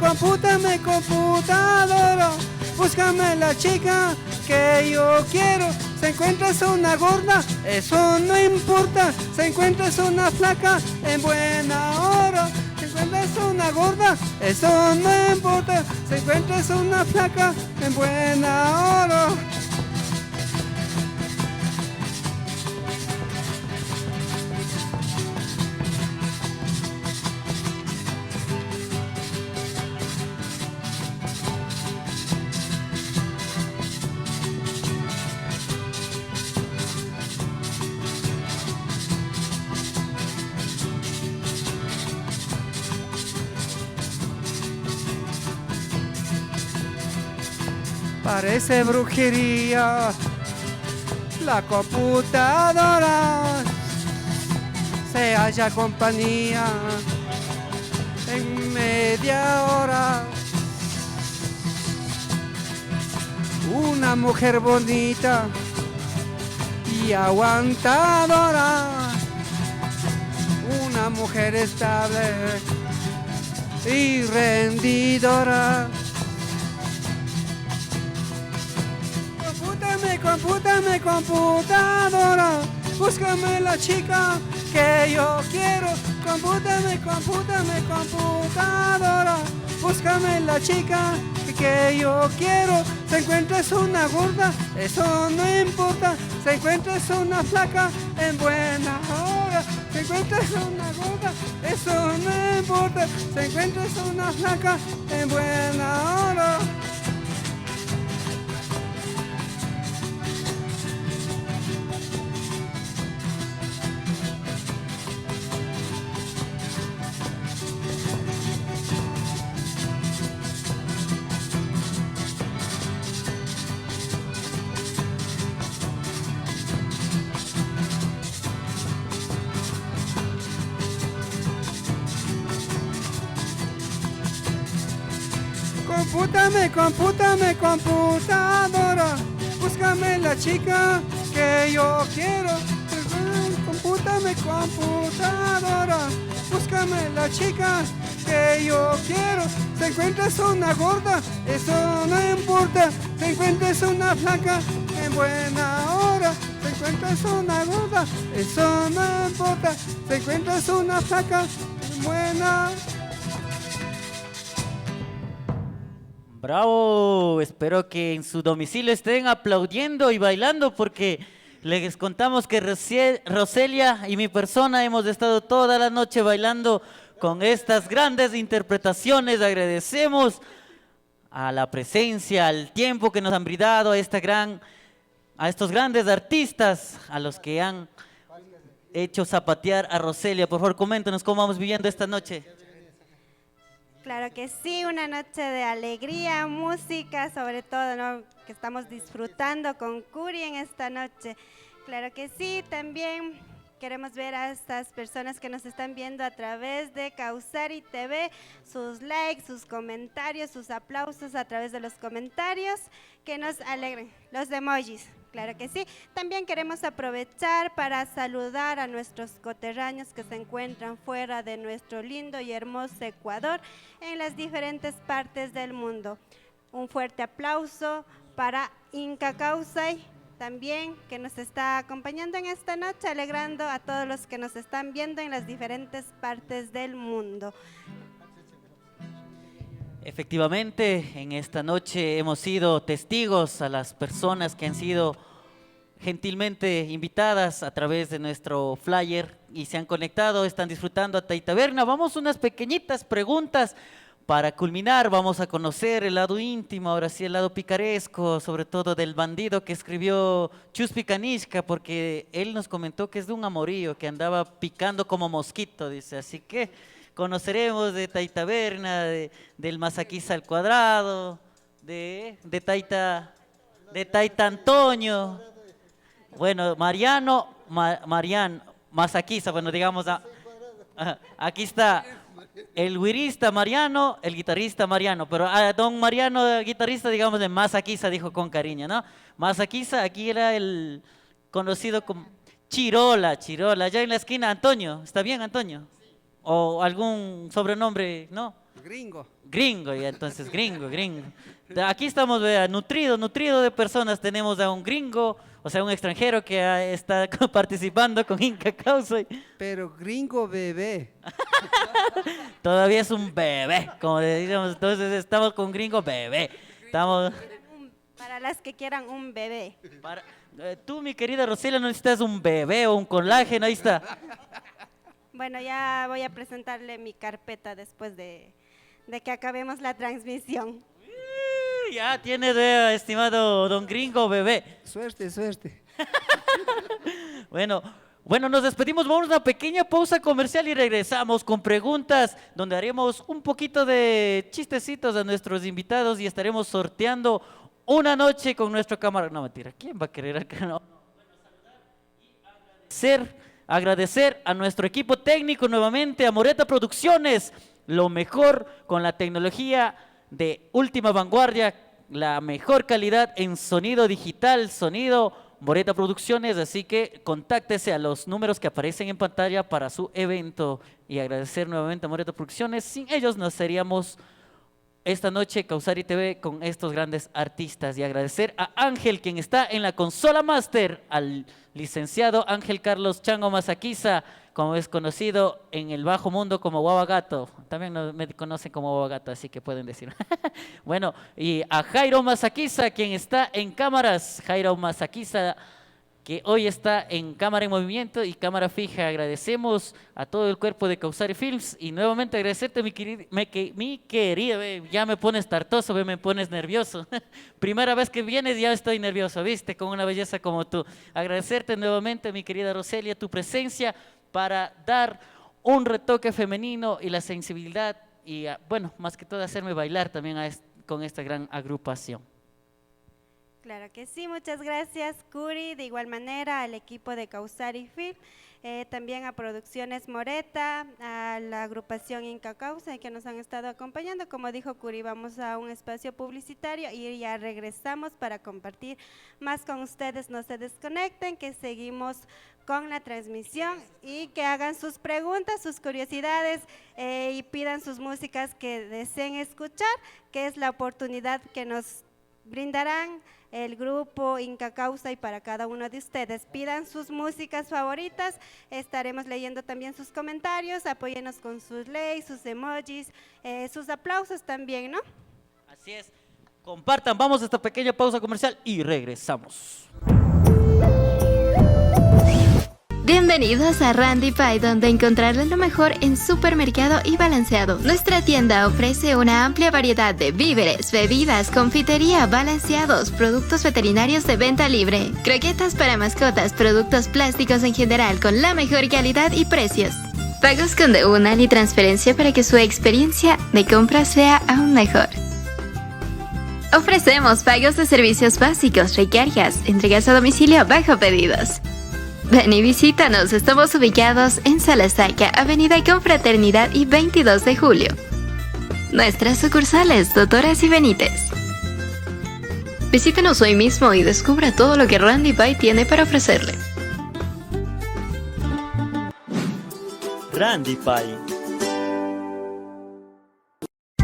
S1: computadora, búscame la chica que yo quiero. Se encuentras una gorda, eso no importa. Se encuentras una flaca, en buena hora. Se encuentras una gorda, eso no importa. Se encuentras una flaca, en buena hora. Parece brujería la computadora, se halla compañía en media hora. Una mujer bonita y aguantadora, una mujer estable y rendidora. Compútame, computadora, búscame la chica que yo quiero. Compútame, computadora, búscame la chica que yo quiero. Se encuentras una gorda, eso no importa. Se encuentras una flaca, en buena hora. Se encuentras una gorda, eso no importa. Se encuentras una flaca, en buena hora. compútame, computadora. Búscame la chica que yo quiero. Compútame, computadora. Búscame la chica que yo quiero. Si encuentras una gorda, eso no importa. Si encuentras una flaca, en buena hora. Si encuentras una gorda, eso no importa. Si encuentras una flaca, en buena.
S2: Bravo, espero que en su domicilio estén aplaudiendo y bailando porque les contamos que Roselia y mi persona hemos estado toda la noche bailando con estas grandes interpretaciones. Agradecemos a la presencia, al tiempo que nos han brindado a estos grandes artistas, a los que han hecho zapatear a Roselia. Por favor, coméntenos cómo vamos viviendo esta noche.
S3: Claro que sí, una noche de alegría, música, sobre todo, ¿no? Que estamos disfrutando con Curi en esta noche. Claro que sí, también queremos ver a estas personas que nos están viendo a través de Causari TV, sus likes, sus comentarios, sus aplausos a través de los comentarios que nos alegren, los emojis. Claro que sí. También queremos aprovechar para saludar a nuestros coterráneos que se encuentran fuera de nuestro lindo y hermoso Ecuador en las diferentes partes del mundo. Un fuerte aplauso para Inca Causay, también que nos está acompañando en esta noche, alegrando a todos los que nos están viendo en las diferentes partes del mundo.
S2: Efectivamente, en esta noche hemos sido testigos a las personas que han sido gentilmente invitadas a través de nuestro flyer y se han conectado, están disfrutando a Taitaberna. Vamos a unas pequeñitas preguntas para culminar. Vamos a conocer el lado íntimo, ahora sí el lado picaresco, sobre todo del bandido que escribió Chuspi Canishka, porque él nos comentó que es de un amorío, que andaba picando como mosquito, dice, así que conoceremos de Taitaberna, del Masaquiza al cuadrado, de Taita Antonio, bueno, Mariano, Masaquiza, bueno, digamos, aquí está el guirista Mariano, el guitarrista Mariano, pero a don Mariano, guitarrista, digamos, de Masaquiza, dijo con cariño, ¿no? Masaquiza, aquí era el conocido como Chirola, allá en la esquina, Antonio, ¿está bien, Antonio? ¿O algún sobrenombre? ¿No? Gringo, y entonces gringo. Aquí estamos, vea, nutrido de personas. Tenemos a un gringo, o sea, un extranjero que está participando con Inca Causay.
S1: Pero gringo bebé.
S2: Todavía es un bebé, como decíamos, entonces estamos con gringo bebé. Estamos...
S3: Para las que quieran un bebé.
S2: Tú, mi querida Roselia, no necesitas un bebé o un colágeno, ahí está.
S3: Bueno, ya voy a presentarle mi carpeta después de que acabemos la transmisión.
S2: Ya tienes, estimado don gringo bebé.
S1: Suerte.
S2: Bueno, nos despedimos, vamos a una pequeña pausa comercial y regresamos con preguntas donde haremos un poquito de chistecitos a nuestros invitados y estaremos sorteando una noche con nuestro camarada. No, mentira, ¿quién va a querer acá? No. Agradecer a nuestro equipo técnico nuevamente, a Moreta Producciones, lo mejor con la tecnología de última vanguardia, la mejor calidad en sonido digital, sonido Moreta Producciones, así que contáctese a los números que aparecen en pantalla para su evento y agradecer nuevamente a Moreta Producciones. Sin ellos no seríamos esta noche Causari TV con estos grandes artistas y agradecer a Ángel, quien está en la consola máster, al licenciado Ángel Carlos Chango Masaquiza, como es conocido en el bajo mundo como Guavagato. También me conocen como Guavagato, así que pueden decir. Bueno, y a Jairo Masaquiza, quien está en cámaras, Jairo Masaquiza, que hoy está en cámara en movimiento y cámara fija. Agradecemos a todo el cuerpo de Causari Films y nuevamente agradecerte, mi querida, ya me pones tartoso, me pones nervioso. Primera vez que vienes ya estoy nervioso, ¿viste? Con una belleza como tú. Agradecerte nuevamente, mi querida Roselia, tu presencia para dar un retoque femenino y la sensibilidad y, bueno, más que todo hacerme bailar también con esta gran agrupación.
S3: Claro que sí, muchas gracias, Curi. De igual manera al equipo de Causari Film. también a Producciones Moreta, a la agrupación Inca Causa que nos han estado acompañando. Como dijo Curi, vamos a un espacio publicitario y ya regresamos para compartir más con ustedes. No se desconecten, que seguimos con la transmisión y que hagan sus preguntas, sus curiosidades y pidan sus músicas que deseen escuchar, que es la oportunidad que nos brindarán el grupo Inca Causa y para cada uno de ustedes. Pidan sus músicas favoritas, estaremos leyendo también sus comentarios, apóyenos con sus likes, sus emojis, sus aplausos también, ¿no?
S2: Así es. Compartan, vamos a esta pequeña pausa comercial y regresamos.
S7: Bienvenidos a Randy Pie, donde encontrarás lo mejor en supermercado y balanceado. Nuestra tienda ofrece una amplia variedad de víveres, bebidas, confitería, balanceados, productos veterinarios de venta libre, croquetas para mascotas, productos plásticos en general con la mejor calidad y precios. Pagos con Deunal y transferencia para que su experiencia de compra sea aún mejor. Ofrecemos pagos de servicios básicos, recargas, entregas a domicilio bajo pedidos. Ven y visítanos, estamos ubicados en Salasaca, Avenida Confraternidad y 22 de Julio. Nuestras sucursales, Doctoras y Benítez. Visítenos hoy mismo y descubra todo lo que Randy Pie tiene para ofrecerle.
S2: Randy Pie.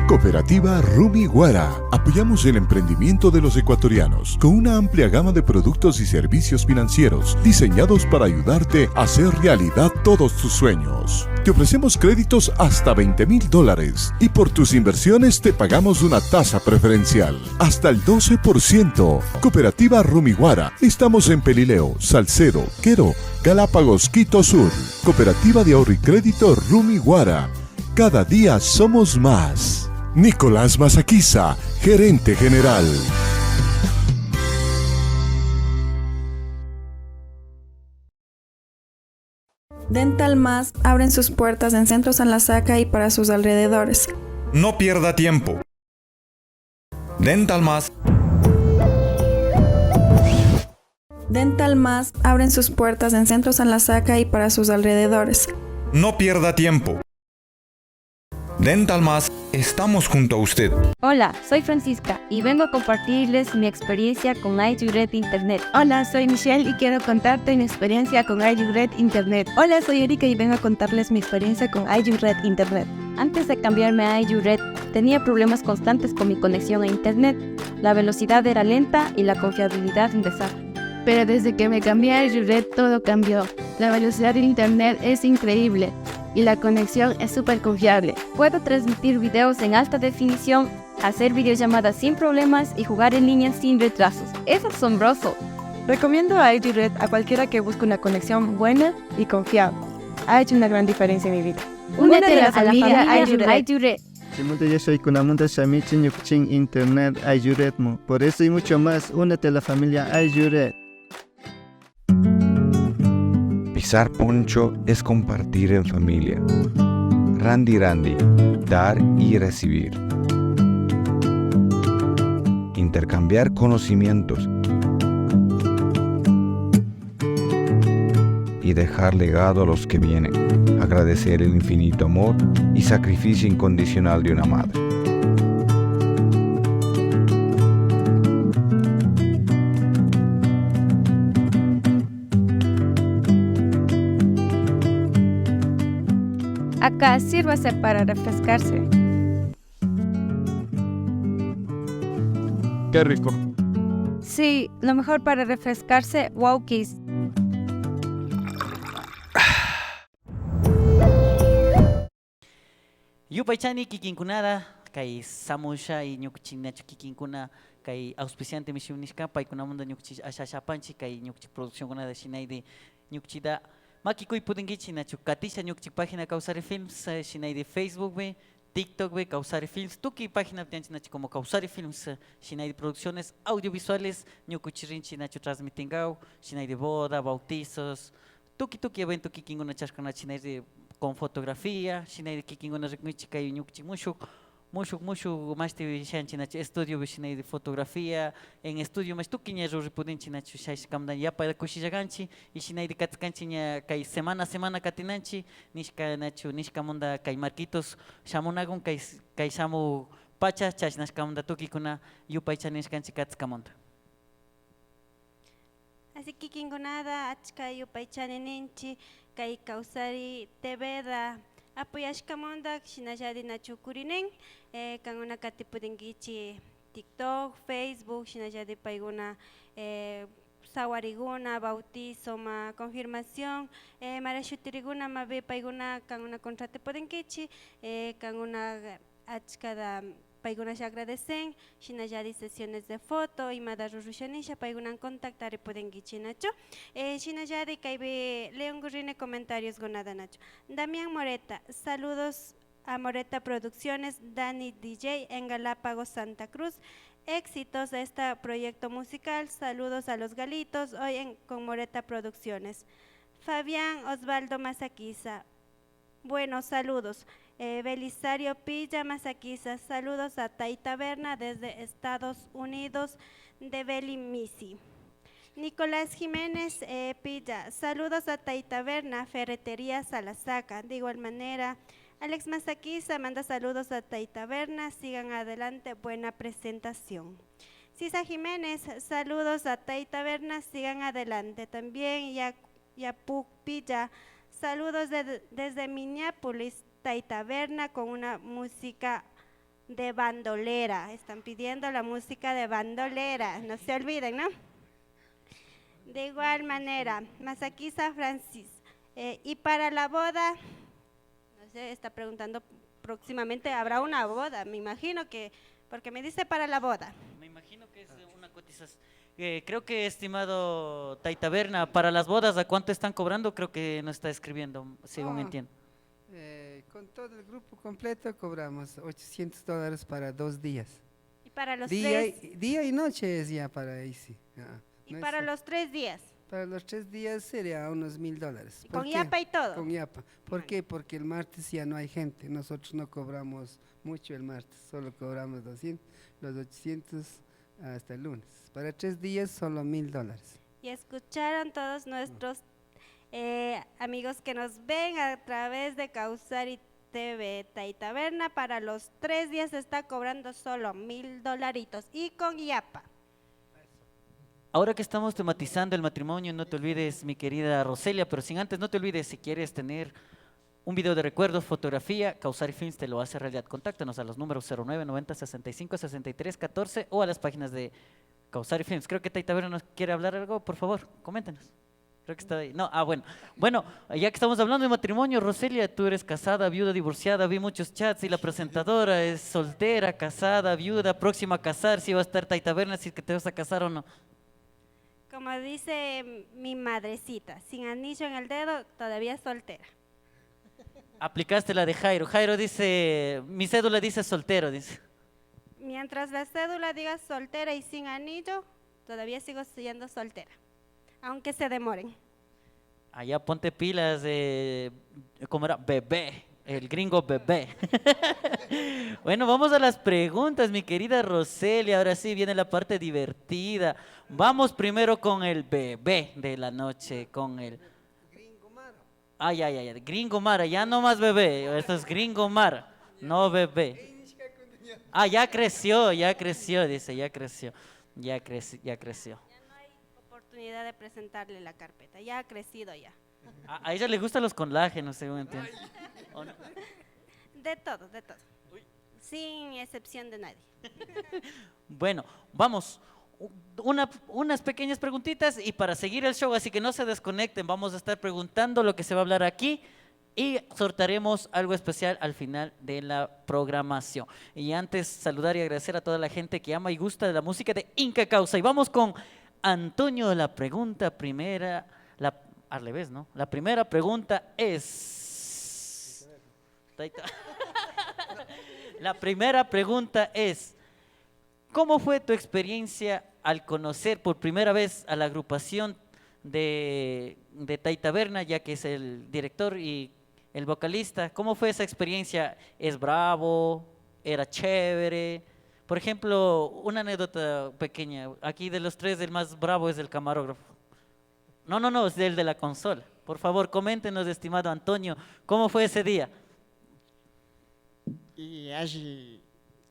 S8: Cooperativa Rumiguara. Apoyamos el emprendimiento de los ecuatorianos con una amplia gama de productos y servicios financieros diseñados para ayudarte a hacer realidad todos tus sueños. Te ofrecemos créditos hasta $20,000 y por tus inversiones te pagamos una tasa preferencial hasta el 12%. Cooperativa Rumiguara. Estamos en Pelileo, Salcedo, Quero, Galápagos, Quito Sur. Cooperativa de Ahorro y Crédito Rumiguara. Cada día somos más. Nicolás Masaquiza, gerente general.
S9: Dental Más abren sus puertas en Centro San Lasaca y para sus alrededores.
S10: No pierda tiempo. Dental Más.
S9: Dental Más abren sus puertas en Centro San Lasaca y para sus alrededores.
S10: No pierda tiempo. Dental Más, estamos junto a usted.
S11: Hola, soy Francisca y vengo a compartirles mi experiencia con iJuret Internet.
S12: Hola, soy Michelle y quiero contarte mi experiencia con iJuret Internet. Hola, soy Erika y vengo a contarles mi experiencia con iJuret Internet.
S11: Antes de cambiarme a iJuret, tenía problemas constantes con mi conexión a Internet. La velocidad era lenta y la confiabilidad un desastre.
S12: Pero desde que me cambié a iJuret todo cambió. La velocidad de Internet es increíble y la conexión es súper confiable.
S11: Puedo transmitir videos en alta definición, hacer videollamadas sin problemas y jugar en línea sin retrasos. ¡Es asombroso!
S12: Recomiendo a iJuret a cualquiera que busque una conexión buena y confiable. Ha hecho una gran diferencia en mi vida.
S11: Únete a la familia iJuret.
S13: Yo soy Kunamunta Shamichi Nyukchin Internet iJuretmo. Por eso y mucho más, únete a la familia iJuret.
S14: Pisar poncho es compartir en familia. Randy Randy, dar y recibir. Intercambiar conocimientos y dejar legado a los que vienen. Agradecer el infinito amor y sacrificio incondicional de una madre.
S11: Acá sírvase para refrescarse.
S15: Qué rico.
S11: Sí, lo mejor para refrescarse, Waukees.
S2: Yupaychani kikinkunada kay samusha y ñukuchinachu kikinkuna kay auspiciante misionishka paykunamunda ñukuchi ashashapanchi kay ñukuchi producción kunada shinayde ñukuchida makikuy pudinkichi nachu katisha ñukuchi página Causari Films shinayde Facebook be TikTok be Causari Films tuki página tianchi nachu como Causari Films shinayde producciones audiovisuales ñukuchirinchi nachu transmitingao shinayde boda bautizos tuki evento kikinguna chashkana shinayde con fotografía, shinayde kikinguna rikmichi kay ñukuchi mushuk mucho más te chinachu estudio de fotografía en estudio más tu quiña ripudin chinachu shash kamdan ya para kushillaganchi y shinay de katkanchi ña kay semana katinanchi nishka nachu nishka munda kay marquitos shamunagun kay shamu pacha chashnashka munda tukikuna yupay chanishkanchi katzkamonda.
S3: Así que kingunada achka yupaychaninchi kay Kawsari TVda apoyashkamonda shinalladi nachukurinen kanguna katipudinkichi TikTok, Facebook, shinalladi payguna sawariguna, bautizo, confirmación, marashutiriguna mabe payguna kanguna contratipudinkichi kanguna achkada payguna se agradecen, shinalladi sesiones de foto y madarurushanisha payguna contactar y pueden guichinacho. Shinalladi kaibe leon gurrine comentarios gonada nacho. Damián Moreta, saludos a Moreta Producciones, Dani DJ en Galápagos, Santa Cruz. Éxitos de este proyecto musical, saludos a los Galitos, hoy con Moreta Producciones. Fabián Osvaldo Mazaquiza, buenos saludos. Belisario Pilla Mazaquiza, saludos a Taita Berna desde Estados Unidos de Beli Misi. Nicolás Jiménez Pilla, saludos a Taita Berna, Ferretería Salasaca. De igual manera, Alex Mazaquiza manda saludos a Taita Berna, sigan adelante, buena presentación. Sisa Jiménez, saludos a Taita Berna, sigan adelante. También Yapuk Pilla, saludos desde Minneapolis, Taita Berna con una música de bandolera. Están pidiendo la música de bandolera, no se olviden, ¿no? De igual manera, Mazaquiza Francis. Y para la boda, no sé, está preguntando próximamente, ¿habrá una boda? Me imagino que, porque me dice para la boda.
S2: Me imagino que es una cotización. Creo que, estimado Taita Berna, para las bodas, ¿a cuánto están cobrando? Creo que no está escribiendo, según entiendo.
S1: Con todo el grupo completo cobramos $800 para 2 días.
S3: ¿Y para los
S1: día y noche es ya para ahí, sí.
S3: ¿Y para los 3 días?
S1: Para los 3 días sería unos $1000.
S3: ¿Con yapa y todo?
S1: Con yapa. ¿Por qué? Porque el martes ya no hay gente. Nosotros no cobramos mucho el martes, solo cobramos 200, los 800 hasta el lunes. Para 3 días solo $1000.
S3: Y escucharon todos nuestros amigos que nos ven a través de Kawsari TV. Taita Berna para los 3 días está cobrando solo $1000 y con yapa.
S2: Ahora que estamos tematizando el matrimonio, no te olvides, mi querida Roselia, pero sin antes, no te olvides, si quieres tener un video de recuerdo, fotografía, Kawsari Films te lo hace realidad. Contáctanos a los números 09 90 65 63 14 o a las páginas de Kawsari Films. Creo que Taita Berna nos quiere hablar algo, por favor, coméntenos. Creo que está ahí. No, bueno, ya que estamos hablando de matrimonio, Roselia, tú eres casada, viuda, divorciada, vi muchos chats y la presentadora es soltera, casada, viuda, próxima a casar, si va a estar Taita Berna, si es que te vas a casar o no.
S3: Como dice mi madrecita, sin anillo en el dedo, todavía soltera.
S2: Aplicaste la de Jairo. Jairo dice, mi cédula dice soltero, dice.
S3: Mientras la cédula diga soltera y sin anillo, todavía sigo siendo soltera, aunque se demoren.
S2: Allá ponte pilas de, ¿cómo era? Bebé, el gringo bebé. Bueno, vamos a las preguntas, mi querida Roselia. Ahora sí viene la parte divertida. Vamos primero con el bebé de la noche, con el... Gringo Mara. Ay, Gringo Mara, ya no más bebé, esto es Gringo Mara, no bebé. Ya creció, dice, ya creció. Ya no
S3: hay oportunidad de presentarle la carpeta, ya ha crecido ya.
S2: A ella le gustan los colágenos, según entiendo. ¿O no?
S3: De todo, sin excepción de nadie.
S2: Bueno, vamos, unas pequeñas preguntitas y para seguir el show, así que no se desconecten, vamos a estar preguntando lo que se va a hablar aquí y sortearemos algo especial al final de la programación. Y antes, saludar y agradecer a toda la gente que ama y gusta de la música de Inca Causa. Y vamos con Antonio, la pregunta primera, al revés, ¿no? La primera pregunta es... La primera pregunta es, ¿cómo fue tu experiencia al conocer por primera vez a la agrupación de Taita Berna, ya que es el director y el vocalista? ¿Cómo fue esa experiencia? ¿Es bravo? era chévere. Por ejemplo, una anécdota pequeña. Aquí de los tres, el más bravo es el camarógrafo. No, es el de la consola. Por favor, coméntenos, estimado Antonio, ¿cómo fue ese día?
S4: Y allí,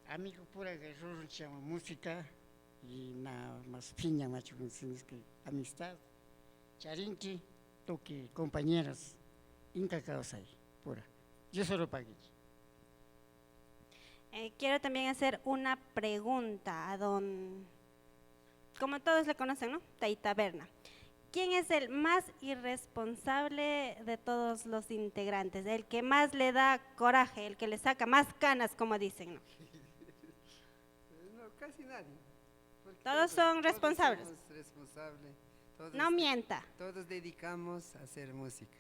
S4: amigo pura que llama música y nada más piña, macho, que amistad, charinqui, toque, compañeros, Inca Causay, pura. Yo solo pagué.
S3: Quiero también hacer una pregunta a don, como todos le conocen, ¿no? Taita Berna. ¿Quién es el más irresponsable de todos los integrantes? El que más le da coraje, el que le saca más canas, como dicen, ¿no?
S1: No, casi nadie.
S3: Todos son responsables.
S1: Todos somos responsables.
S3: No mienta.
S1: Todos dedicamos a hacer música.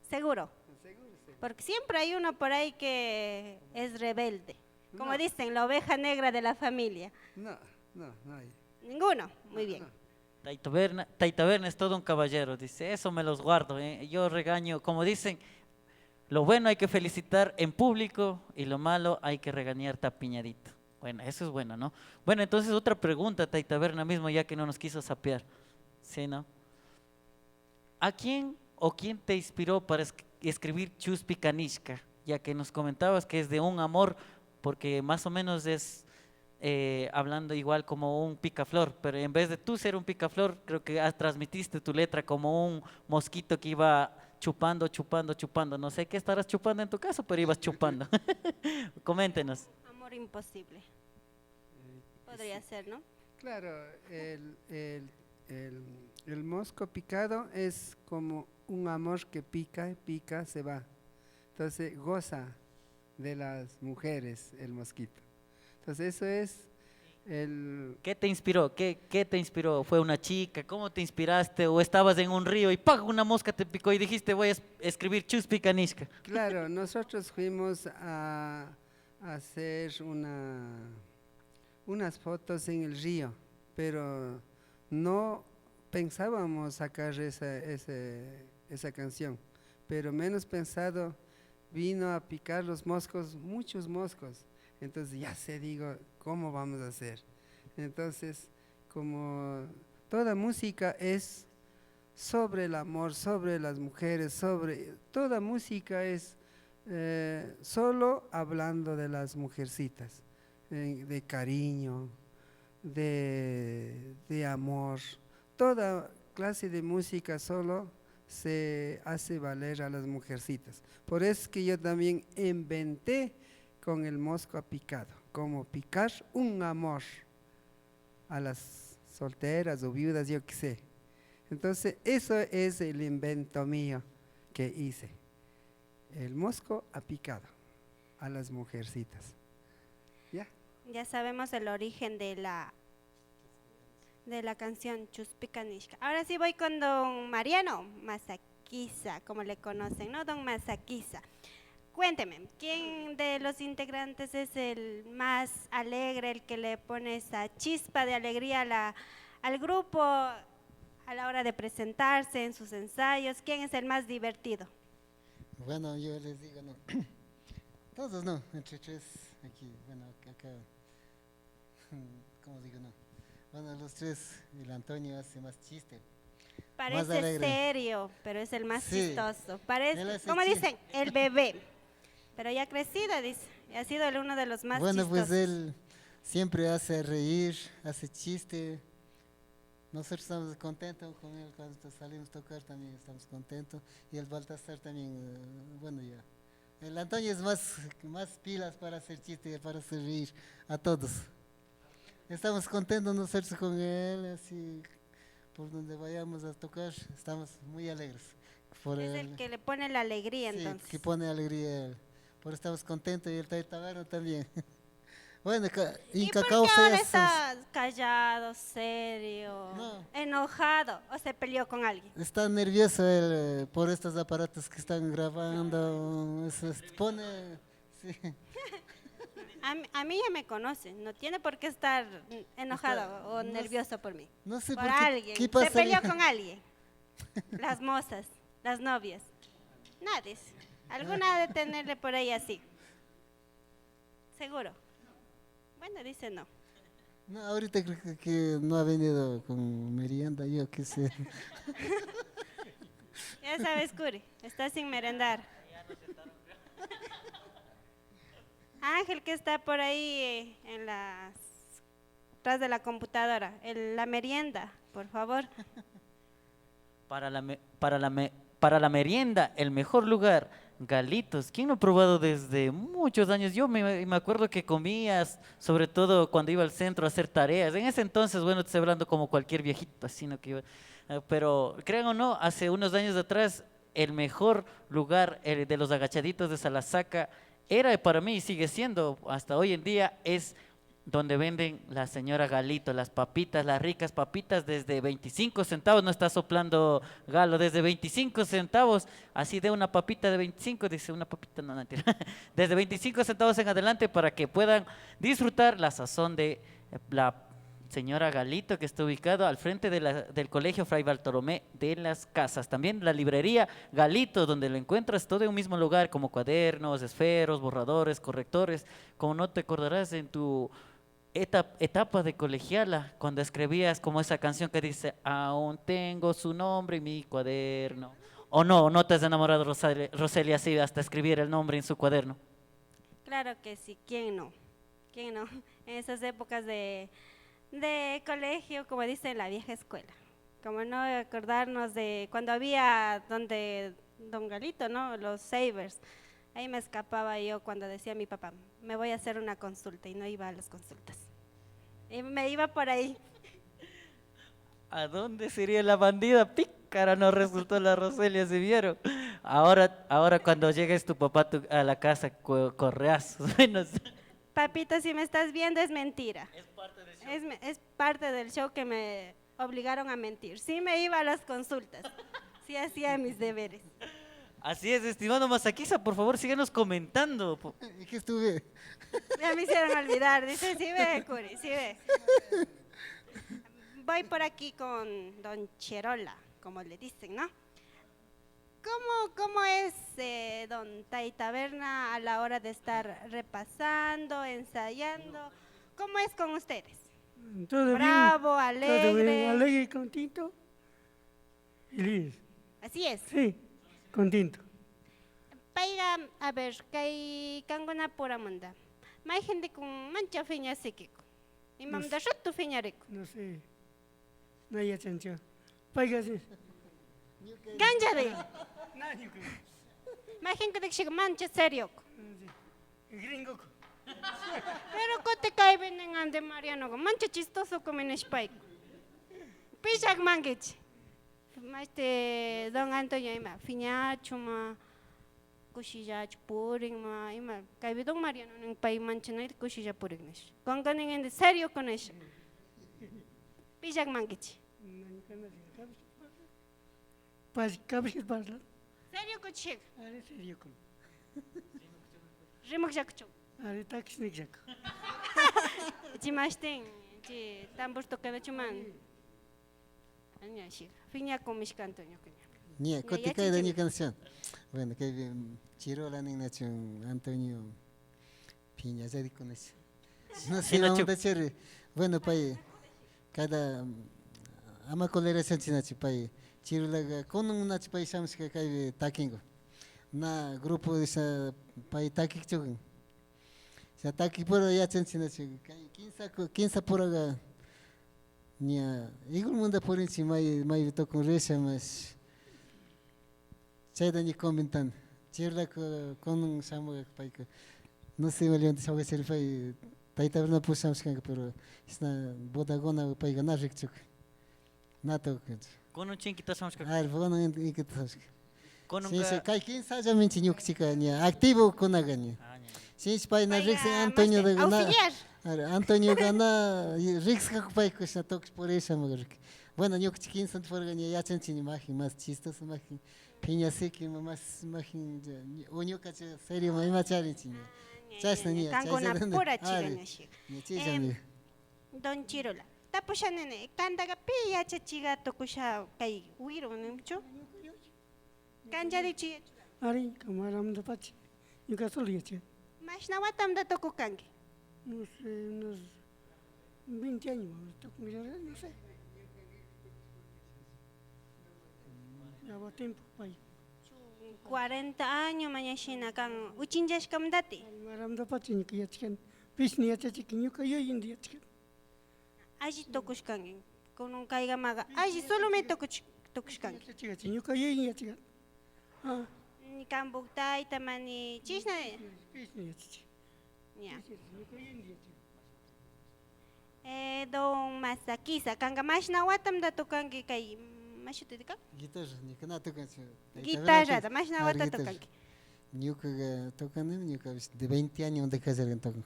S3: Seguro.
S1: Seguro.
S3: Porque siempre hay uno por ahí que es rebelde. Como
S1: No.
S3: dicen, la oveja negra de la familia.
S1: No hay.
S3: Ninguno. Muy bien.
S2: Taita Berna es todo un caballero, dice, eso me los guardo, yo regaño, como dicen, lo bueno hay que felicitar en público y lo malo hay que regañar tapiñadito. Bueno, eso es bueno, ¿no? Bueno, entonces otra pregunta, Taita Berna mismo, ya que no nos quiso sapear, ¿sí, no? ¿A quién o quién te inspiró para escribir Chuspi Kanishka? Ya que nos comentabas que es de un amor, porque más o menos es hablando igual como un picaflor, pero en vez de tú ser un picaflor, creo que transmitiste tu letra como un mosquito que iba chupando. No sé qué estarás chupando en tu caso, pero ibas chupando. Coméntenos.
S3: Amor imposible. Podría ser, ¿no?
S1: Claro, el mosco picado es como un amor que pica, se va. Entonces goza de las mujeres el mosquito. Entonces eso es el...
S2: ¿Qué te inspiró? ¿Qué te inspiró? ¿Fue una chica? ¿Cómo te inspiraste? ¿O estabas en un río y ¡pag! Una mosca te picó y dijiste voy a escribir Chuspi Kanishka?
S1: Claro, nosotros fuimos a hacer unas fotos en el río, pero no pensábamos sacar esa canción, pero menos pensado vino a picar los moscos, muchos moscos. Entonces ya digo, ¿cómo vamos a hacer? Entonces, como toda música es sobre el amor, sobre las mujeres, toda música es solo hablando de las mujercitas, de cariño, de amor. Toda clase de música solo se hace valer a las mujercitas. Por eso es que yo también inventé con el mosco picado, como picar un amor a las solteras o viudas, yo qué sé. Entonces, eso es el invento mío que hice. El mosco picado a las mujercitas. ¿Ya?
S3: Ya sabemos el origen de la canción Chuspi Kanishka. Ahora sí voy con don Mariano Masaquiza, como le conocen, ¿no? Don Masaquiza. Cuénteme, ¿quién de los integrantes es el más alegre, el que le pone esa chispa de alegría al grupo a la hora de presentarse en sus ensayos? ¿Quién es el más divertido?
S5: Bueno, yo les digo, no. Todos no, entre tres aquí, bueno, acá, ¿cómo digo, no? Bueno, los tres, el Antonio hace más chiste.
S3: Parece serio, pero es el más chistoso. Parece, ¿cómo
S5: chiste.
S3: dicen? El bebé. Pero ya crecida, dice. Ha sido uno de los más
S5: bueno,
S3: chistosos.
S5: pues él siempre hace reír, hace chiste. Nosotros estamos contentos con él cuando salimos a tocar, también estamos contentos. Y el Baltasar también, bueno ya. El Antonio es más pilas para hacer chiste, para hacer reír a todos. Estamos contentos nosotros con él, así por donde vayamos a tocar, estamos muy alegres.
S3: Es el que le pone la alegría, entonces.
S5: Que pone alegría él. Por eso estamos contentos y el Taita Berna también. Bueno,
S3: ¿Y por qué ahora está callado, serio, enojado o se peleó con alguien?
S5: Está nervioso él por estos aparatos que están grabando. Pone... Sí.
S3: A mí ya me conoce, no tiene por qué estar enojado o nervioso por mí.
S5: No sé
S3: por
S5: qué,
S3: alguien.
S5: ¿qué pasa?
S3: Se peleó con alguien. Las mozas, las novias. Nadie. Alguna de tenerle por ahí así. ¿Seguro? Bueno, dice no.
S5: No, ahorita creo que no ha venido con merienda, yo qué sé.
S3: Ya sabes, Curi, estás sin merendar. Ángel, que está por ahí atrás de la computadora, la merienda, por favor.
S2: Para la merienda, el mejor lugar, Galitos. ¿Quién no ha probado desde muchos años? Yo me acuerdo que comías, sobre todo cuando iba al centro a hacer tareas. En ese entonces, bueno, te estoy hablando como cualquier viejito, así no que iba. Pero crean o no, hace unos años atrás, el mejor lugar de los agachaditos de Salasaca era para mí y sigue siendo hasta hoy en día, es donde venden la señora Galito, las papitas, las ricas papitas desde 25 centavos, no está soplando Galo, desde 25 centavos, así de una papita de 25, dice una papita, no, mentira, desde 25 centavos en adelante para que puedan disfrutar la sazón de la señora Galito, que está ubicado al frente del Colegio Fray Bartolomé de las Casas. También la librería Galito, donde lo encuentras todo en un mismo lugar, como cuadernos, esferos, borradores, correctores. Como no te acordarás en tu etapa de colegiala, cuando escribías como esa canción que dice, aún tengo su nombre en mi cuaderno. ¿O no te has enamorado, Roselia, así hasta escribir el nombre en su cuaderno?
S3: Claro que sí, ¿quién no? ¿Quién no? En esas épocas de colegio, como dice la vieja escuela, como no acordarnos de cuando había donde Don Galito, ¿no? Los Sabers, ahí me escapaba yo cuando decía mi papá, me voy a hacer una consulta y no iba a las consultas, y me iba por ahí.
S2: ¿A dónde sería la bandida? Pícara no resultó la Roselia, ¿se vieron? Ahora cuando llegues tu papá a la casa, correazos.
S3: Papito, si me estás viendo es mentira. Es parte del show. Es parte del show que me obligaron a mentir. Sí me iba a las consultas, sí hacía mis deberes.
S2: Así es, estimado Masaquiza, por favor síguenos comentando.
S5: ¿Y qué estuve?
S3: Ya me hicieron olvidar, dice, sí ve, Curi, sí ve. Voy por aquí con Don Cherola, como le dicen, ¿no? ¿Cómo es Don Tai Taberna a la hora de estar repasando, ensayando? ¿Cómo es con ustedes?
S6: Todo
S3: bravo,
S6: bien,
S3: alegre.
S6: todo bien, alegre, contento, feliz.
S3: Así es.
S6: Sí, contento.
S3: Paiga, a ver, que cangona pura manda. Hay gente con mancha fiña sequico. Y mamda tu fiña rico.
S6: No sé. No hay atención. Paiga, sí.
S3: Ganja de. Hay gente que mancha serio.
S6: Gringo.
S3: Pero cote cae venen ande Mariano, mancha chistoso como en Spike. Pichak mangich. Don Antonio ima fiñacho ma kushiyach puring ma ima cae don Mariano en pai mancha no kushiyach puring nesh. Con ganen en serio con eso. Pichak mangich.
S6: Pues cabris parla.
S3: Serio cochig.
S6: Are serio con.
S3: Rimok jakcho.
S6: Are taxnik jak.
S3: Chimashten, chi tambor toca de chuman. Anya shi. Fiña con mis canto yo coña.
S5: Nie, cotica de ni canción. Bueno, que Chirola ni nacho Antonio Piña ya di con eso. No sé, vamos a hacer. Bueno, pai cada ama colera senchinachi pai. Chirola con una pai shams que cae takingo. Na grupo de esa pai takik chogun. Se taki por ya senchinachi. 15 por aga. Nia, igual mundo por encima mai to con resa mas. Chayda ni comentan. Chirola con un samo pai que no sé valiente sabe ser pai taita verna pusamos que pero esta bodagona pai ganar ricchuk. Nato que
S2: con un chinquito somos que
S5: bueno y que todos
S2: con un
S5: sí kai quién sabe men chiñuk chica ni activo con agani sí pai na rix Antonio de gana Antonio gana rix ka pai que está tox por eso magar bueno yo chiquín sant por gani ya chen chini maji más chistos maji piña seque más maji oño ka serio mai machari chini chasna ni
S3: cangona pura chiga shi
S5: ni
S3: Don Chirola tapos nene kandaga pilla chiga tokusha kai uiro nemcho kanja de chi
S6: Ari kamaram da pach. Yuka soliya che.
S3: ma Mashna watamda tokukanki.
S6: No sé, unos 20 años, no sé. Ya va tiempo, vaya.
S3: 40 años mañana kan uchinjashkamdati.
S6: Maramda pachin que ya chican, pisni ya chican, yo cayo y un día chican.
S3: Allí tokushkanki. Con un caiga maga. Allí solo me tokushkanki.
S6: Chican, yo cayo y ya chican. Ah,
S3: Ni kambukta y tamani chisna.
S6: pisni ya chican.
S3: Ya.
S6: Yo cayo y un día chican.
S3: Don Masakisa, kanga mashna watamda tokanki kay mashutidika?
S5: Guitarra, ni kana tocan.
S3: Guitarra, mashna wata tokanki.
S5: Ñuka tocan, ñuka de 20 años de casar tocan.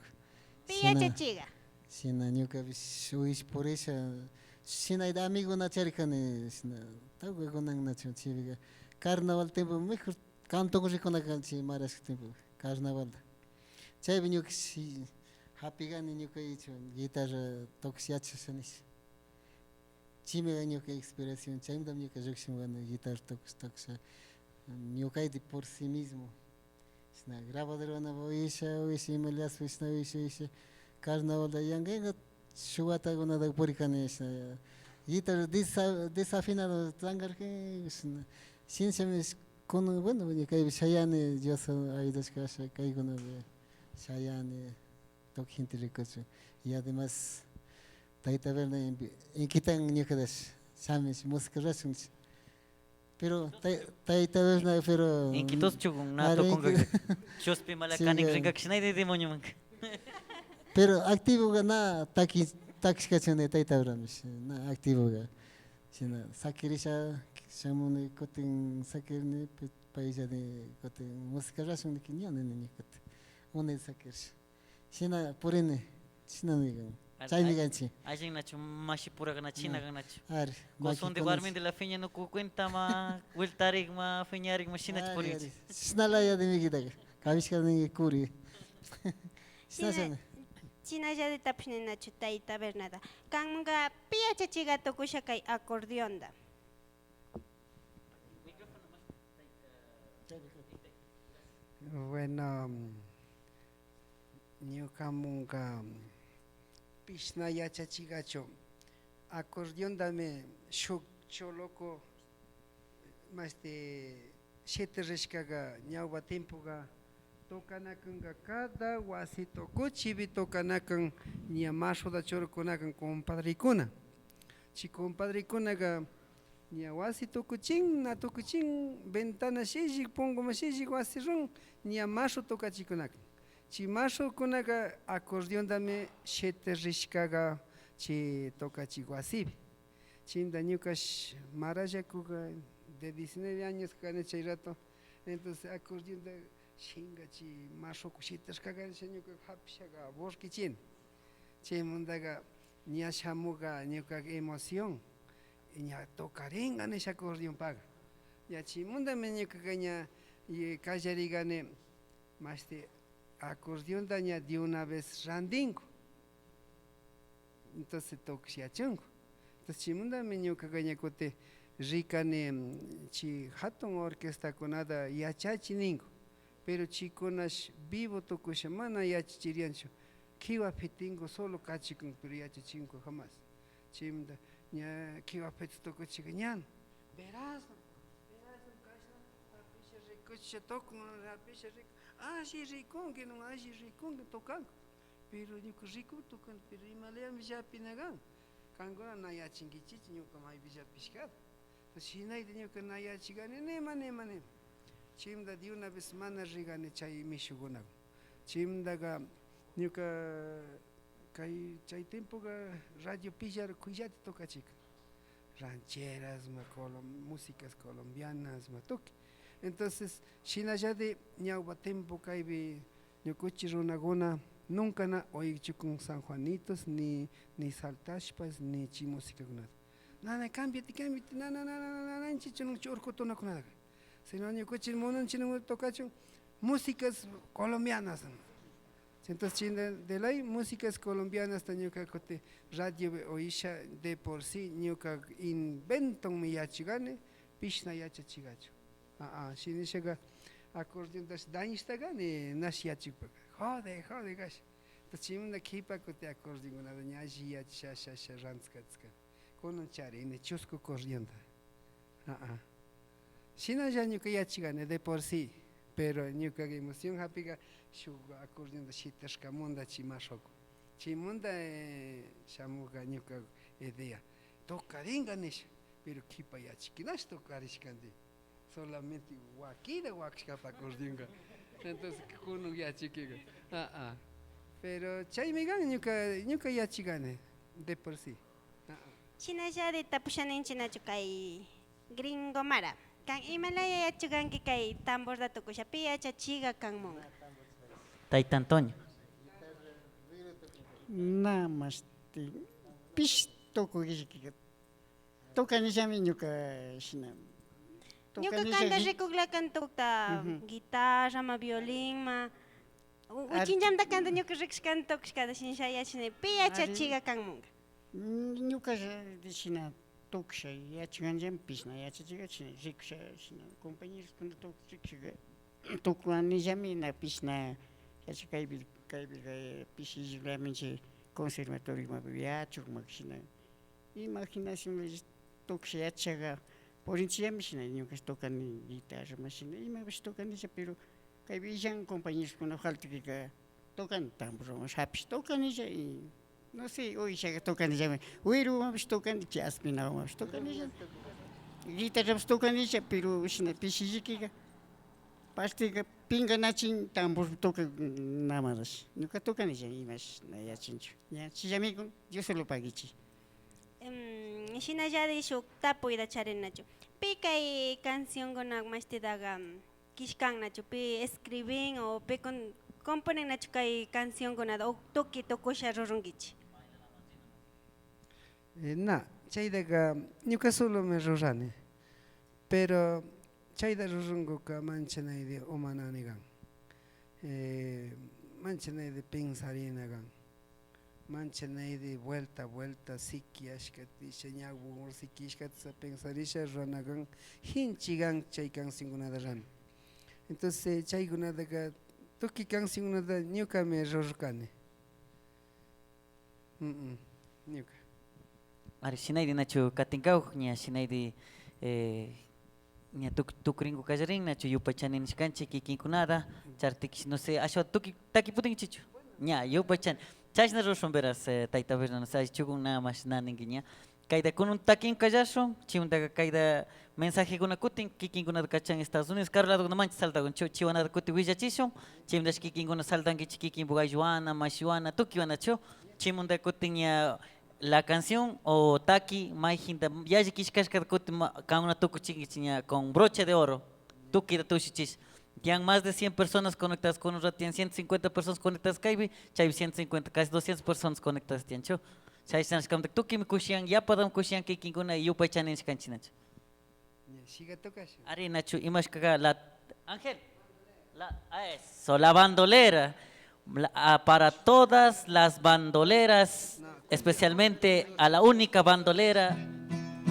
S3: Pilla chachiga.
S5: Sina ñuka uish por esa, sina ida amigo na charicane, sina tauga gonan na chiviga. Carnaval tiempo mejor canto con ricona canchi maras tiempo. Carnaval. Chay ñuka si happy gani ñuka icho guitarra toxiacha sanis. Chime ñuka inspiración, chaimda ñuka joxim gana guitarra toxa. Ñuka de por sí mismo. Sina grabadora na oisha imelias na oisha. Carnaval da yangenga shugata gona da poricane. Guitarra desafinado tangarque. Ciencia con bueno, ñuka Shayane yo soy ahí dos casas caigo na de Shayane. Gente ricoso y además taita verna en quitan ñucadas sames música rasunch pero taita verna pero
S2: en quitos chugun na to con chospe malakani ringa kshnaide de moño
S5: pero activo gana taxicachone taita vermis na activo ga sina sakirisha chamone coten sakirne país de coten música rasun de quiñone ni cote one sakirisha Sina purine, sina nigan. Chay niganchi.
S2: Ayen nacho mashi pura gana china gana nacho.
S5: Ar.
S2: Gozón de barmen de la feña no cuenta ma vueltarig ma feñarig ma china puri.
S5: Sina la ya de mi gida. Kabishka ni kuri.
S3: China ya de tapshne nacho taita bernada. Kanga pia chachiga tokusha kai acordeonda.
S1: Bueno, ñukamunka pishna yachachigacho acordeón dame shuk choloco más de 7 rishkaga ñauba tempoga tokanakunga cada wasito kuchibi tokanakan ñamasho da chorokunakan compadrikuna chi compadrikunaga ña wasi tokuchin na tokuchin ventana shishik pongo mashishik wasi run ñamasho tokachikunakan Chimasho kunaga acordeón dame 7 rishkaga chi toca chiguasibi. Chinda ñukash maraya kuga de 19 años kane chay rato. Entonces acordeón da shinga chi masho kushitash kaga ñuka hapishaga borki chin. Chay mundaga ña shamuga ñuka emoción. Ña tocaringa ne acordeón paga. Ya chimunda me ñuka ña callarigane más de acordeón daña de una vez randingo. Entonces toxiachungo. Entonces chimunda meño kagaña cote ricane chi hatton orquesta conada yachachiningo. Pero chikonash vivo tokushamana yachichiriancho. Kiwa pitingo solo kachikun pero yachachingo jamás. Chimunda ña kiwa pet tokuchigañan. Verás apisha ricocha tokun apisha rico. Sí, rico, que no hay rico que tocan, pero yo que rico tocan, pero imalea me ya pinagan, cangora na ya chingichichi yo que mai bija piscado, pues si no hay de que na ya chigane ne, chimda de una vez mana rigane chay mishugunago, chimda ga yo que chay tiempo ga radio pillar cuyate toca chica, rancheras, músicas colombianas, toque. Entonces, China ya de ñauba tempo caibe ñucuchi runaguna nunca na oichu con San Juanitos ni saltashpas ni chi música gunada. Nana cámbiate, nana chichun churcotona kunada. Sino ñucuchi monon chino tocacho músicas colombianas. Entonces, China de ley músicas colombianas tañuca cote radio oisha de por sí ñuca inventan mi yachigane pishna yachachigacho. Shinishaga acordeón das dañistaga ni nasiachik jode gash to chimna kipa ko te acordiona doña Gia sha ranskatska con un charine chusco corriendo sina ya nyuka yachigane de por sí pero nyuka emoción hapiga shuga acordiona shitashka munda chimashoko chimunda shamuga nyuka idea tocaringanish pero kipa yachikinash tocarishkandi solamente wakida wakshkapa acordiona entonces kuno yachikiga pero chaymigan ñuka yachigane de por sí
S3: Chinaya de tapushanin chinachu kay gringo mara kan imalaya yachiganki kay tambor da tukushapiya chachiga kan monga
S2: Taita Antonio.
S4: Nada más pish toco que toca ni llame ñuka shina
S3: ñuka canta recogla cantuta guitarra ma violín ma uchinjam da canta ñuka rex canto kada shinshaya shine piya chachiga kan monga
S4: ñuka shina toksha yachiganjam pishna yachiga shina riksha shina compañeros cuando toksha toco ni llame na pishna yachikaibil pishi realmente conservatorio ma viacho machina imaginación toksha yachaga por encima shina ñuka tocan guitarra machina y me tocan ella pero que vijan compañeros con falta que tocan tambor más happy tocan ella y no sé hoy ya tocan ella huiro más tocan jazz pina más tocan ella guitarra más tocan ella pero shina pishi que parte que pinga nachin tambor toca nada más nunca tocan ella y más ya chincho ya si ya amigo yo se lo pagué
S3: shina ya de shuk tapo ida charen nacho pica y canción con más te daga kishkan nacho pe escriben o pe componen nacho kay canción con nada o toki tokosha rorungichi
S1: na chaydaga ñuka solo me rurane pero chayda rurungo ka manchanay de omananigan manchanay de pensarinagan manchanay de vuelta siki ashkati shañagu siki ashkati sa pensarisha ranagan hinchigan chay canción nada ran entonces chay gunadaga toki canción nada ñuka me rurkane ñuka
S2: Ari shinaydi nachu katinkaw ña shinaydi ña tukringu kallarin nachu yupachanin nishkanchik kikinkunada chartik no sé asho tuki taki putinchichu ña yupachan chashna roshon veras tayta Fernando say chugun nada más naningi ña kayda kunun takin kallashon chimundaga kayda mensaje kuna kutin kikinkunada kachan Estados Unidos karlado kuna manchi saldagon chiwanada kuti willachishon chimundash kikinkuna saldangi chikikin bugayuana mashuana tukiwana cho chimunda kutin ña la canción o taki majinda yaji kishkashka kuti kauna tukuchiña con broche de oro tuki tushichis ya más de 100 personas conectadas con un rato, 150 personas conectadas kaibi, chay 150 casi 200 personas conectadas tiancho. Chay sanas kam tuki mi kushian ya padam kushian que kinguna yupa chanin skanchinacho.
S1: Siga tokash.
S2: Ari nacho imash kaga la Ángel. Eso, la bandolera. Para todas las bandoleras, especialmente a la única bandolera,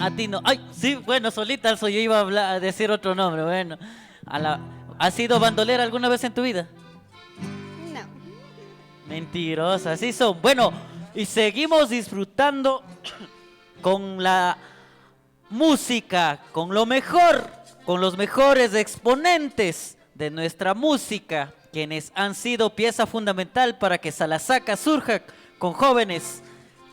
S2: a ti no. Ay, sí, bueno, solita yo iba a decir otro nombre, bueno. ¿Has sido bandolera alguna vez en tu vida?
S3: No.
S2: Mentirosa, así son. Bueno, y seguimos disfrutando con la música, con lo mejor, con los mejores exponentes de nuestra música, quienes han sido pieza fundamental para que Salasaca surja con jóvenes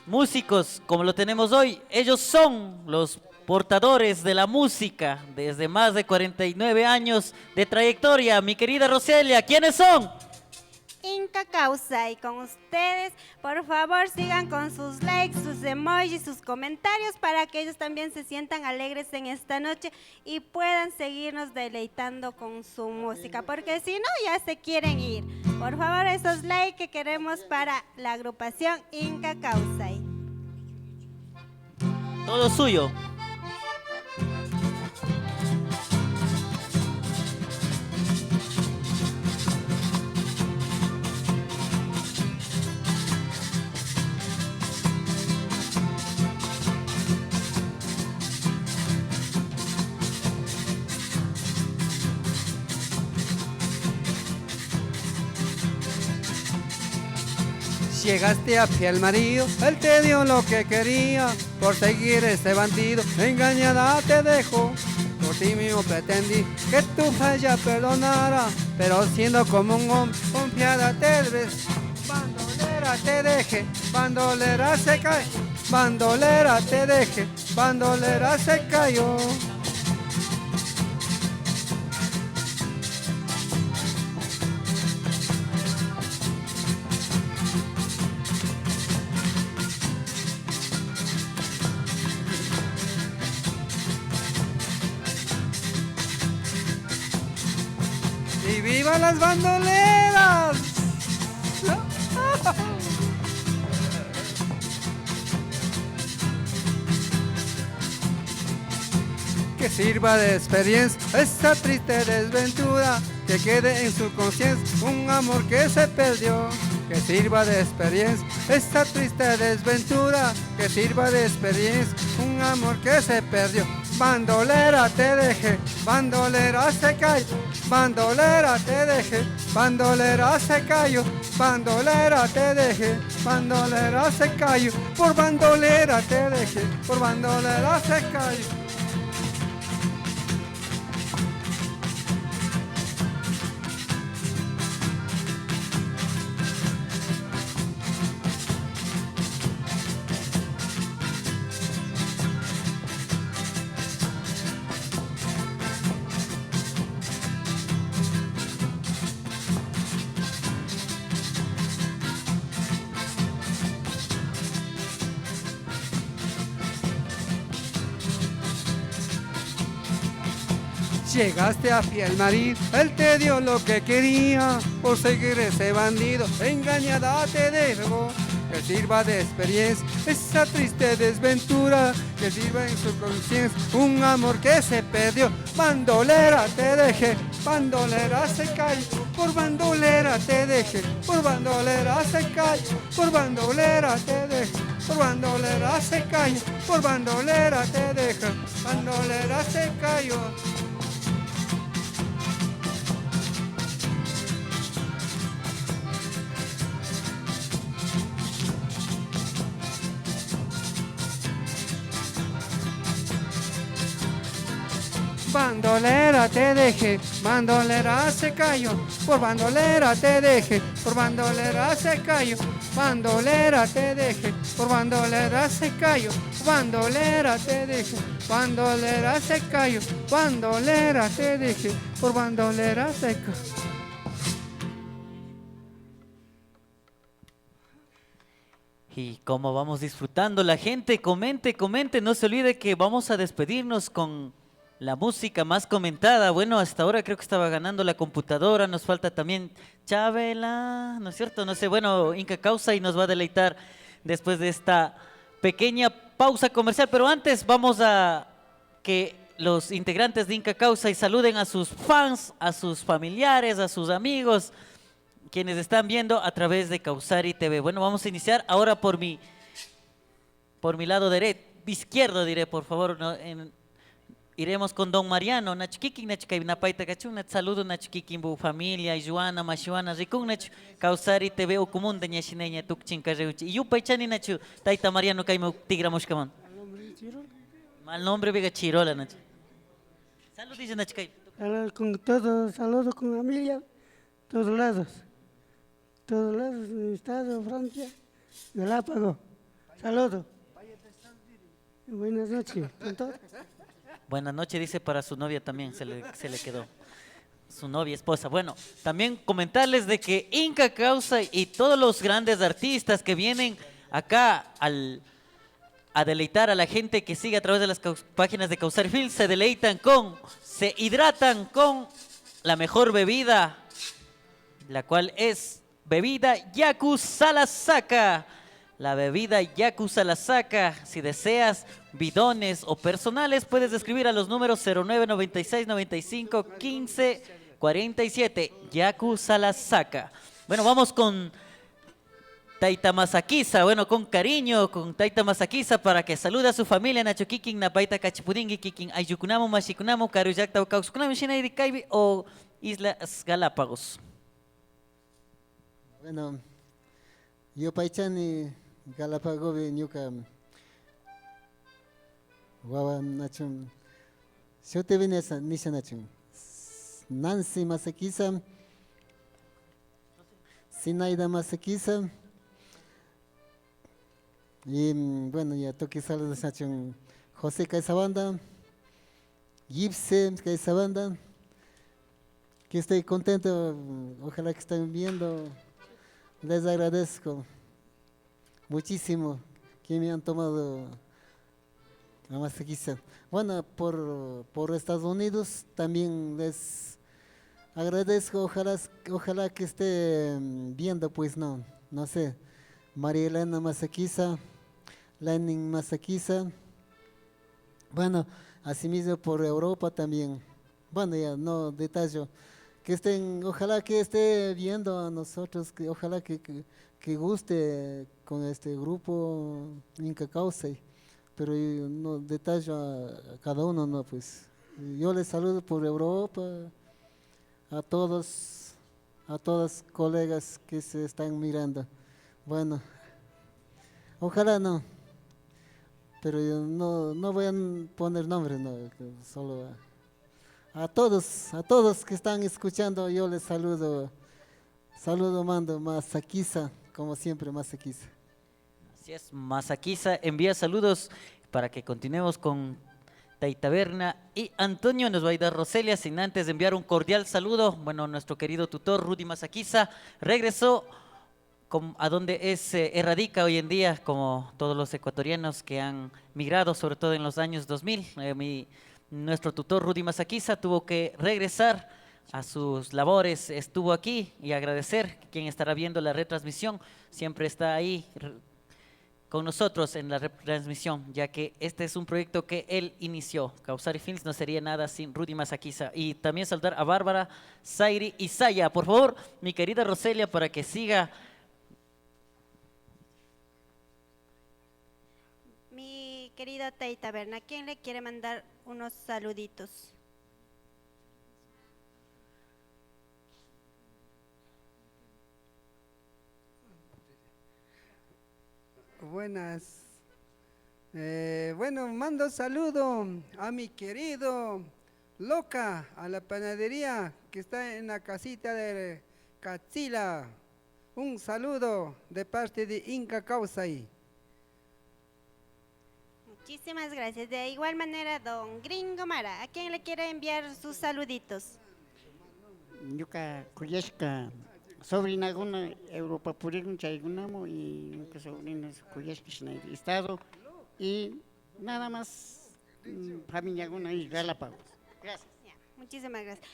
S2: músicos como lo tenemos hoy. Ellos son los portadores de la música desde más de 49 años de trayectoria. Mi querida Roselia, ¿quiénes son?
S3: Inca Causa, y con ustedes, por favor, sigan con sus likes, sus emojis, sus comentarios para que ellos también se sientan alegres en esta noche y puedan seguirnos deleitando con su música, porque si no, ya se quieren ir. Por favor, esos likes que queremos para la agrupación Inca Causa.
S2: Todo suyo.
S1: Llegaste a pie al marido, él te dio lo que quería, por seguir ese bandido, engañada te dejó. Por ti mismo pretendí que tu falla perdonara, pero siendo como un hombre, confiada te ves. Bandolera te deje, bandolera se cae, bandolera te deje, bandolera se cayó. ¡Y viva las bandoleras! Que sirva de experiencia esta triste desventura, que quede en su conciencia un amor que se perdió. Que sirva de experiencia esta triste desventura, que sirva de experiencia un amor que se perdió. Bandolera te deje, bandolera se cayó, bandolera te deje, bandolera se cayó, bandolera te deje, bandolera se cayó, por bandolera te deje, por bandolera se cayó. Llegaste a fiel marido, él te dio lo que quería, por seguir ese bandido, engañada te dejó. Que sirva de experiencia esa triste desventura, que sirva en su conciencia un amor que se perdió. Bandolera te deje, bandolera se cae, por bandolera te deje, por bandolera se cae, por bandolera te deje, por bandolera se cae, por bandolera te deja, bandolera se cayó. Bandolera te deje, bandolera se cayó, por bandolera te deje, por bandolera se cayó, bandolera te deje, por bandolera se cayó, bandolera te deje, bandolera se cayó, bandolera te deje, por bandolera se cayó.
S2: Y como vamos disfrutando, la gente comente, no se olvide que vamos a despedirnos con la música más comentada. Bueno, hasta ahora creo que estaba ganando la computadora, nos falta también Chabela, ¿no es cierto? No sé, bueno, Inca Causa y nos va a deleitar después de esta pequeña pausa comercial, pero antes vamos a que los integrantes de Inca Causa y saluden a sus fans, a sus familiares, a sus amigos, quienes están viendo a través de Causari TV. Bueno, vamos a iniciar ahora por mi lado izquierdo, diré, por favor, ¿no? Iremos con don Mariano, Nachikikin, Nachikay, Napaita Cachun, saludo Nachikikin, bu familia, Joana, Mashuana, Rikun, Nach, Causari TV, o común de Ñashineña, Tukchinka, Reuchi. Y Upaichani, Nachu, Taita Mariano, Kaimo, Tigra Moshkaman. Mal nombre, Vega Chirola, Nach. Salud, dice Nachikay.
S6: Con todos, saludos con familia, todos lados, Estado, Francia, Galápagos, saludos. Buenas noches, con todos.
S2: Buenas noches, dice para su novia también, se le quedó. Su novia, esposa. Bueno, también comentarles de que Inca Causa y todos los grandes artistas que vienen acá a deleitar a la gente que sigue a través de las páginas de Causari Film, se hidratan con la mejor bebida, la cual es bebida Yaku Salasaka. La bebida Yaku Salasaka, si deseas bidones o personales, puedes escribir a los números 0996 95 15 47. Yaku Salasaka. Bueno, vamos con Taita Masakiza, bueno, con cariño, con Taita Masakiza para que salude a su familia, Nacho Kikin, Napaita Cachipudingi, Kikin, Ayukunamo, Mashikunamo, Karuyakta, Kausukunamo, Shinairi Kaibi o Islas Galápagos.
S5: Bueno, Yo paichani Galapagovi ñuka wawa nachum. Yo te vine a nisha nachum. Nancy Masakisa, Sinaida Masakisa. Y bueno, ya toque saludos nachum. José Caizabanda, Gipse Caizabanda. Que estoy contento, ojalá que estén viendo. Les agradezco muchísimo que me han tomado la Masaquisa. Bueno, por Estados Unidos también les agradezco, ojalá que estén viendo, pues no sé, María Elena Masaquisa, Lenin Masaquisa. Bueno, asimismo por Europa también. Bueno, ya no detallo. Que estén, ojalá que esté viendo a nosotros, que ojalá que guste con este grupo Inca Causay, pero yo no detallo a cada uno, no, pues. Yo les saludo por Europa, a todas colegas que se están mirando. Bueno, ojalá no, pero yo no voy a poner nombres, no, solo a todos que están escuchando, yo les saludo, mando Masaquisa, como siempre, Masaquisa.
S2: Así es, Masaquisa envía saludos para que continuemos con Taitaberna y Antonio. Nos va a ayudar Roselia, sin antes enviar un cordial saludo. Bueno, nuestro querido tutor Rudy Masaquisa regresó a donde radica hoy en día, como todos los ecuatorianos que han migrado, sobre todo en los años 2000. Nuestro tutor Rudy Masaquisa tuvo que regresar a sus labores, estuvo aquí, y agradecer a quien estará viendo la retransmisión, siempre está ahí con nosotros en la retransmisión, ya que este es un proyecto que él inició. Causari Films no sería nada sin Rudy Masaquisa. Y también saludar a Bárbara, Zairi y Saya. Por favor, mi querida Roselia, para que siga.
S3: Mi querido Taitaberna, ¿quién le quiere mandar unos saluditos?
S1: Buenas. Bueno, mando saludo a mi querido Loca, a la panadería que está en la casita de Catzila. Un saludo de parte de Inca Causay.
S3: Muchísimas gracias. De igual manera, don Gringo Mara, ¿a quién le quiere enviar sus saluditos?
S4: Yuka Kuyeshka, sobrina guna Europa Purin Chaigunamo y nunca sobrinos Kuyeshka en el estado y nada más familia guna y Galápagos. Gracias.
S3: Muchísimas gracias.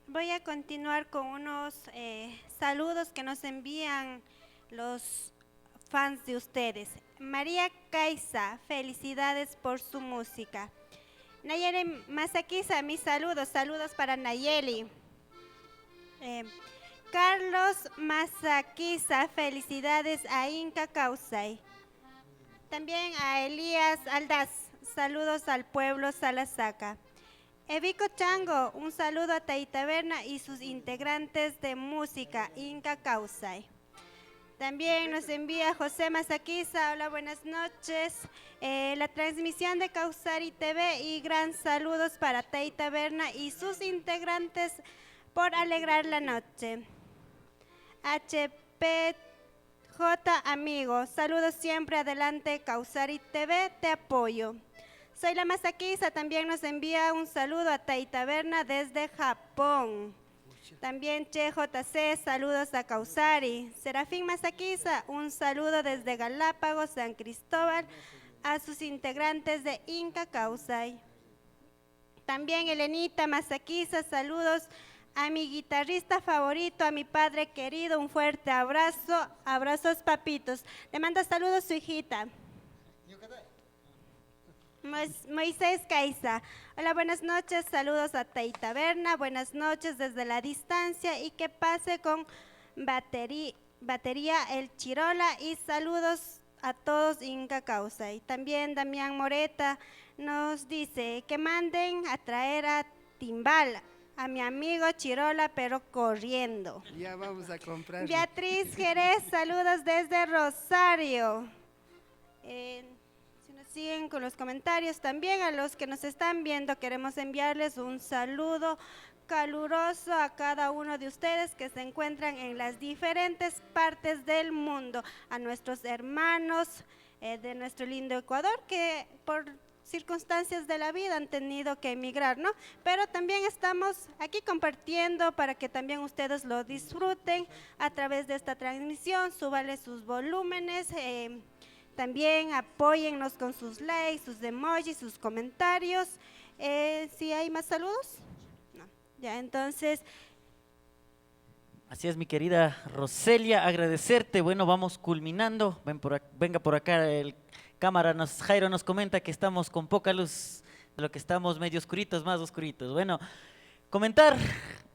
S3: Voy a continuar con unos saludos que nos envían los fans de ustedes. María Caiza, felicidades por su música. Nayeli Masaquisa, mis saludos para Nayeli. Carlos Masaquisa, felicidades a Inca Causay. También a Elías Aldaz, saludos al pueblo Salasaca. Evico Chango, un saludo a Taitaberna y sus integrantes de música Inca Causay. También nos envía José Masaquisa, hola, buenas noches. La transmisión de Causari TV y gran saludos para Taitaberna y sus integrantes por alegrar la noche. HPJ amigo, saludos siempre, adelante Causari TV, te apoyo. Soy la Masaquisa, también nos envía un saludo a Taitaberna desde Japón. También CheJC, saludos a Causari. Serafín Masaquisa, un saludo desde Galápagos, San Cristóbal, a sus integrantes de Inca Causay. También Elenita Masaquisa, saludos a mi guitarrista favorito, a mi padre querido, un fuerte abrazo, abrazos papitos. Le manda saludos su hijita. Moisés Caiza, hola, buenas noches, saludos a Taitaberna, buenas noches desde la distancia y que pase con batería El Chirola y saludos a todos Inca Causay. También Damián Moreta nos dice que manden a traer a Timbal a mi amigo Chirola, pero corriendo.
S1: Ya vamos a comprar.
S3: Beatriz Jerez, saludos desde Rosario. Si nos siguen con los comentarios también, a los que nos están viendo, queremos enviarles un saludo caluroso a cada uno de ustedes que se encuentran en las diferentes partes del mundo, a nuestros hermanos de nuestro lindo Ecuador que por circunstancias de la vida han tenido que emigrar, ¿no? Pero también estamos aquí compartiendo para que también ustedes lo disfruten a través de esta transmisión. Súbale sus volúmenes, también apóyennos con sus likes, sus emojis, sus comentarios. ¿Sí hay más saludos? No. Ya, entonces...
S2: Así es, mi querida Roselia, agradecerte. Bueno, vamos culminando. Venga por acá el cámara. Jairo nos comenta que estamos con poca luz, de lo que estamos medio oscuritos, más oscuritos. Bueno, comentar,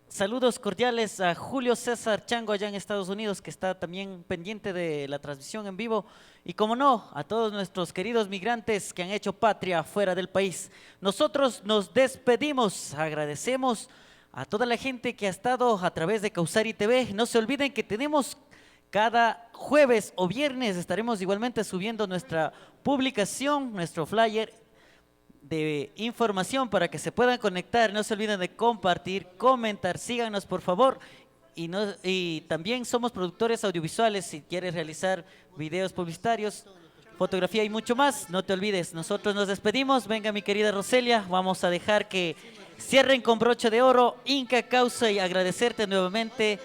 S2: saludos cordiales a Julio César Chango allá en Estados Unidos, que está también pendiente de la transmisión en vivo. Y como no, a todos nuestros queridos migrantes que han hecho patria fuera del país. Nosotros nos despedimos, agradecemos a toda la gente que ha estado a través de Causari TV. No se olviden que tenemos cada jueves o viernes, estaremos igualmente subiendo nuestra publicación, nuestro flyer de información para que se puedan conectar. No se olviden de compartir, comentar, síganos por favor. Y también somos productores audiovisuales. Si quieres realizar videos publicitarios, fotografía y mucho más, no te olvides. Nosotros nos despedimos. Venga, mi querida Roselia, vamos a dejar que cierren con broche de oro Inca Causa y agradecerte nuevamente,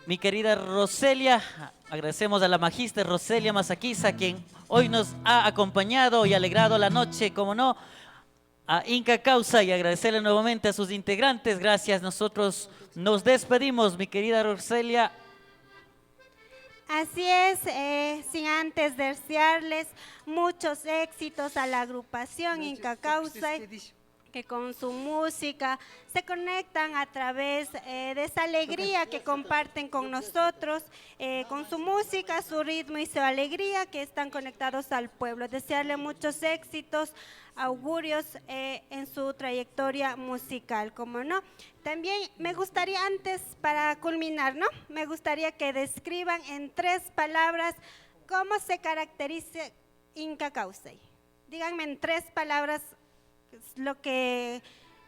S2: mi querida Roselia. Agradecemos a la magíster Roselia Masaquiza, quien hoy nos ha acompañado y alegrado la noche, como no, a Inca Causa, y agradecerle nuevamente a sus integrantes. Gracias, nosotros nos despedimos, mi querida Roselia.
S3: Así es, sin antes desearles muchos éxitos a la agrupación Inca Causa, que con su música se conectan a través de esa alegría que comparten con nosotros, con su música, su ritmo y su alegría, que están conectados al pueblo. Desearle muchos éxitos, augurios en su trayectoria musical, como no. También me gustaría antes, para culminar, ¿no? Me gustaría que describan en 3 palabras cómo se caracteriza Inca Causa. Díganme en 3 palabras lo que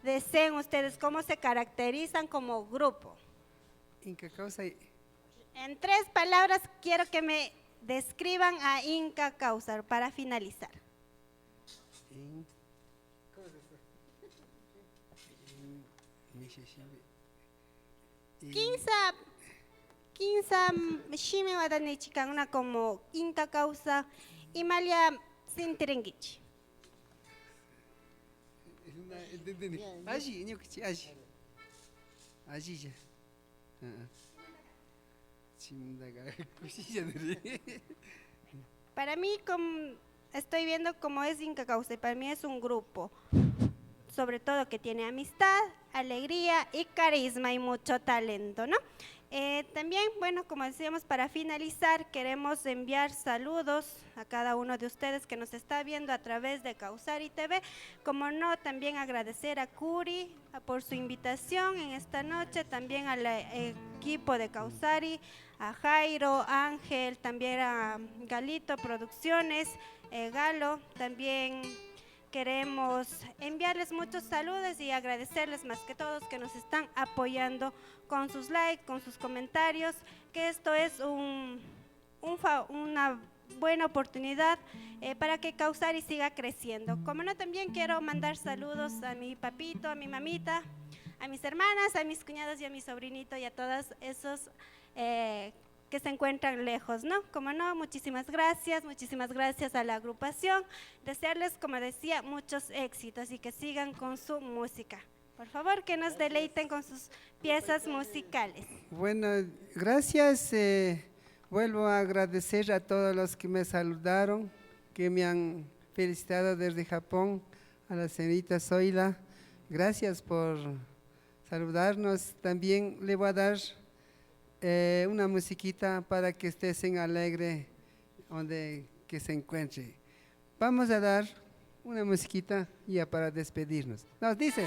S3: deseen ustedes, cómo se caracterizan como grupo.
S1: Inca Causa.
S3: En 3 palabras quiero que me describan a Inca Causa para finalizar. Quinza shime wadane chikangna como Inca Causa y Malia Sintirengichi. Para mí, estoy viendo cómo es Inca Causa, y para mí es un grupo, sobre todo que tiene amistad, alegría y carisma y mucho talento, ¿no? También, bueno, como decíamos, para finalizar, queremos enviar saludos a cada uno de ustedes que nos está viendo a través de Causari TV. Como no, también agradecer a Curi por su invitación en esta noche, también al equipo de Causari, a Jairo, Ángel, también a Galito Producciones, Galo, también queremos enviarles muchos saludos y agradecerles más que todos que nos están apoyando con sus likes, con sus comentarios, que esto es una buena oportunidad para que Causari siga creciendo. Como no, también quiero mandar saludos a mi papito, a mi mamita, a mis hermanas, a mis cuñados y a mi sobrinito y a todos esos que se encuentran lejos, ¿no? Como no, muchísimas gracias a la agrupación. Desearles, como decía, muchos éxitos y que sigan con su música. Por favor, que nos deleiten con sus piezas musicales.
S1: Bueno, gracias. Vuelvo a agradecer a todos los que me saludaron, que me han felicitado desde Japón, a la señorita Zoila. Gracias por saludarnos. También le voy a dar una musiquita para que estés en alegre donde que se encuentre. Vamos a dar una musiquita ya para despedirnos. Nos dice.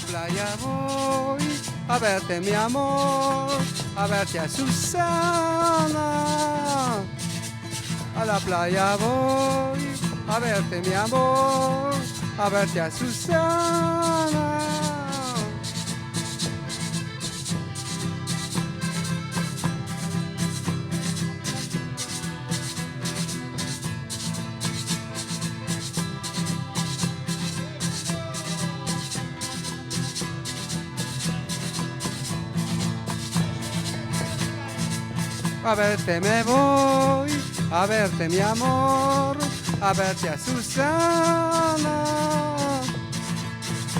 S1: playa voy a verte mi amor, a verte a Susana. A la playa voy a verte mi amor, a verte a Susana. A verte me voy, a verte mi amor, a verte a Susana.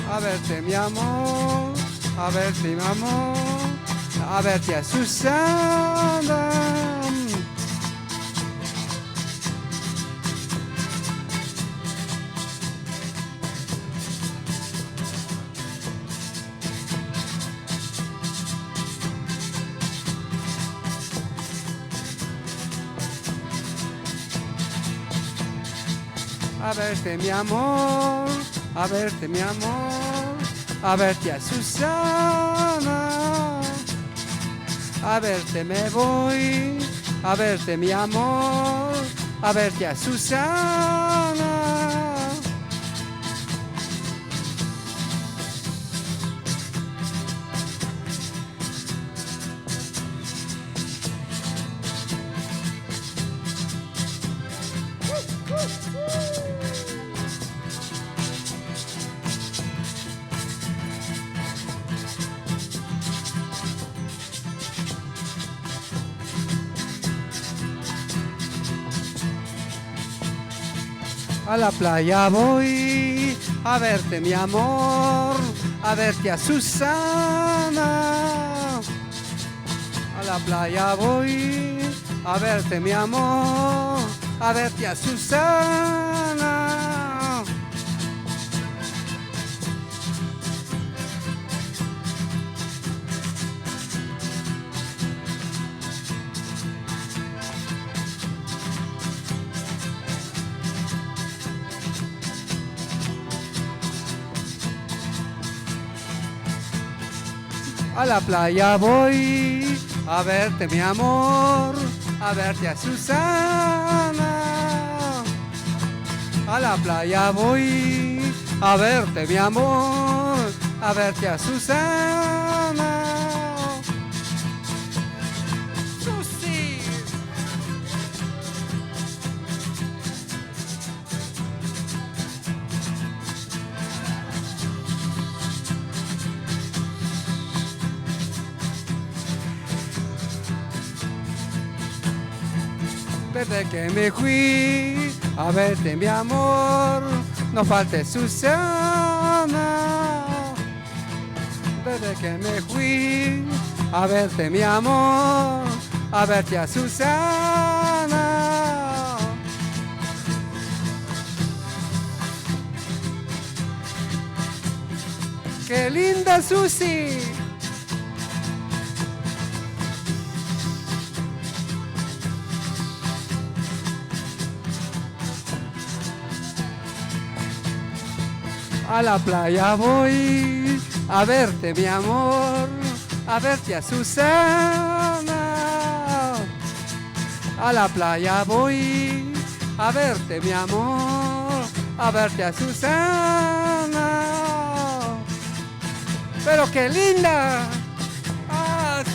S1: A verte mi amor, a verte mi amor, a verte a Susana. A verte mi amor, a verte mi amor, a verte a Susana. A verte me voy, a verte mi amor, a verte a Susana. A la playa voy a verte mi amor, a verte a Susana. A la playa voy a verte mi amor, a verte a Susana. A la playa voy a verte mi amor, a verte a Susana. A la playa voy a verte mi amor, a verte a Susana. Susi. Desde que me fui a verte mi amor, no falte Susana. Desde que me fui a verte mi amor, a verte a Susana. ¡Qué linda Susi! A la playa voy a verte mi amor, a verte a Susana. A la playa voy a verte mi amor, a verte a Susana. Pero qué linda. ¡Ah, sí!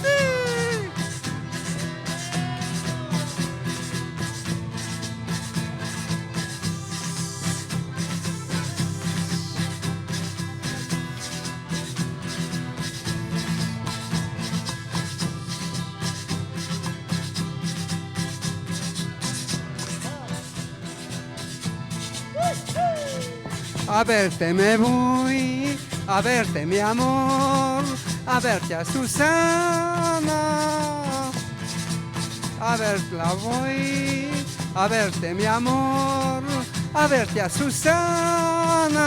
S1: A verte me voy, a verte mi amor, a verte a Susana. A verla voy, a verte mi amor, a verte a Susana.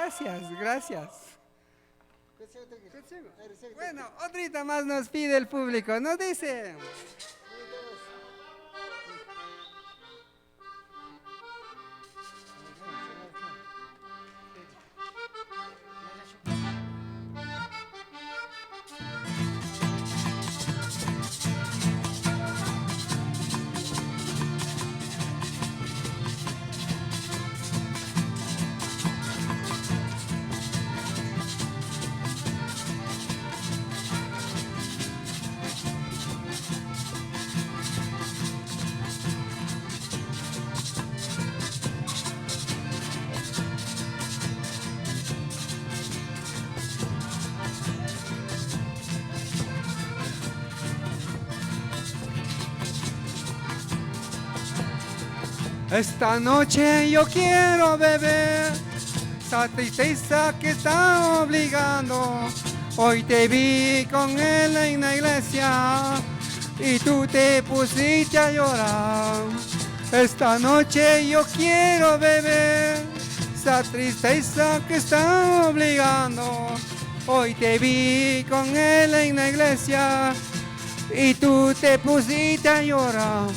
S1: Gracias, gracias. Bueno, otrita más nos pide el público, nos dice. Esta noche yo quiero beber esa tristeza que está obligando. Hoy te vi con él en la iglesia y tú te pusiste a llorar. Esta noche yo quiero beber esa tristeza que está obligando. Hoy te vi con él en la iglesia y tú te pusiste a llorar.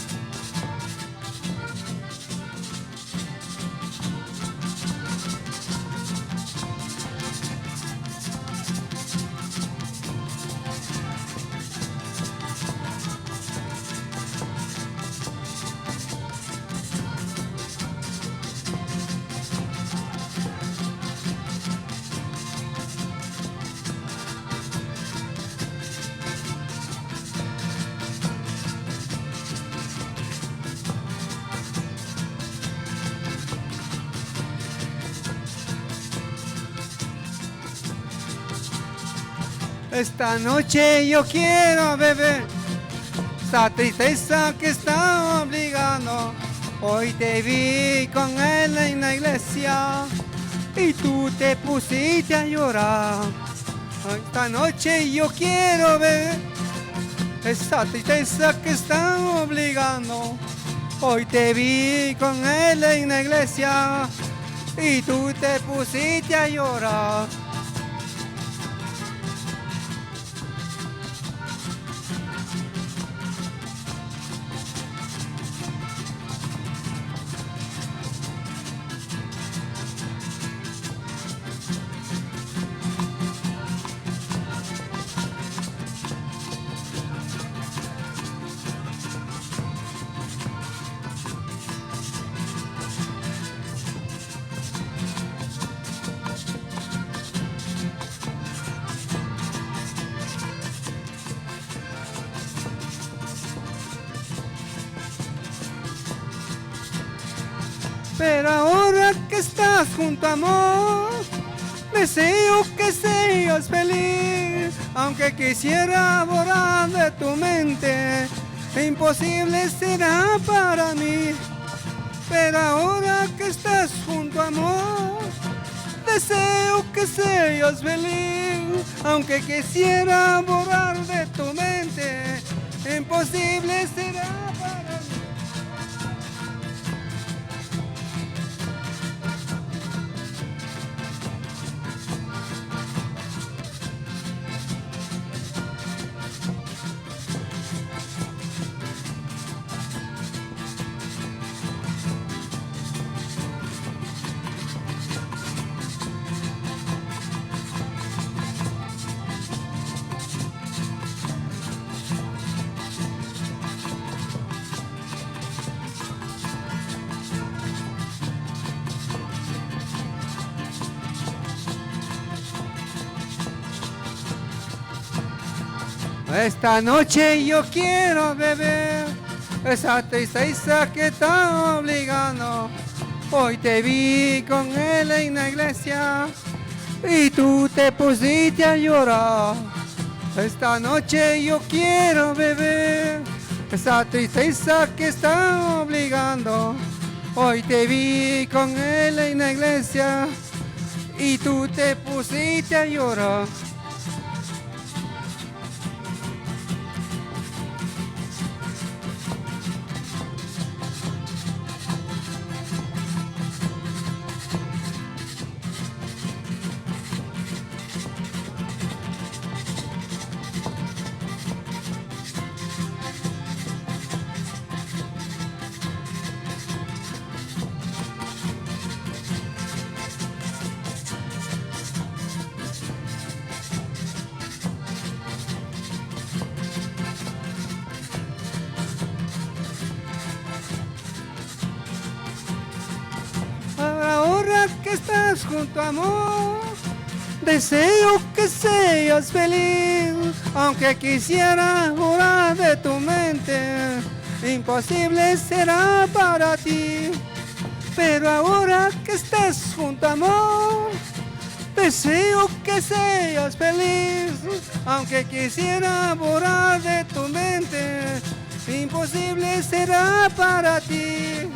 S1: Esta noche yo quiero beber esa tristeza que está obligando. Hoy te vi con él en la iglesia y tú te pusiste a llorar. Esta noche yo quiero beber esa tristeza que está obligando. Hoy te vi con él en la iglesia y tú te pusiste a llorar. Pero ahora que estás junto a amor, deseo que seas feliz. Aunque quisiera borrar de tu mente, imposible será para mí. Pero ahora que estás junto a amor, deseo que seas feliz. Aunque quisiera borrar de tu mente, imposible será para mí. Esta noche yo quiero beber esa tristeza que está obligando. Hoy te vi con él en la iglesia y tú te pusiste a llorar. Esta noche yo quiero beber esa tristeza que está obligando. Hoy te vi con él en la iglesia y tú te pusiste a llorar. estás junto, amor. Deseo que seas feliz, aunque quisiera borrar de tu mente. Imposible será para ti, pero ahora que estás junto, amor, deseo que seas feliz, aunque quisiera borrar de tu mente. Imposible será para ti.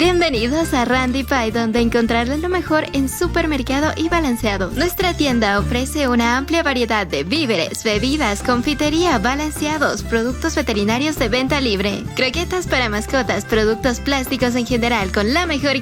S7: Bienvenidos a Randy Pie, donde encontrarás lo mejor en supermercado y balanceado. Nuestra tienda ofrece una amplia variedad de víveres, bebidas, confitería, balanceados, productos veterinarios de venta libre, croquetas para mascotas, productos plásticos en general con la mejor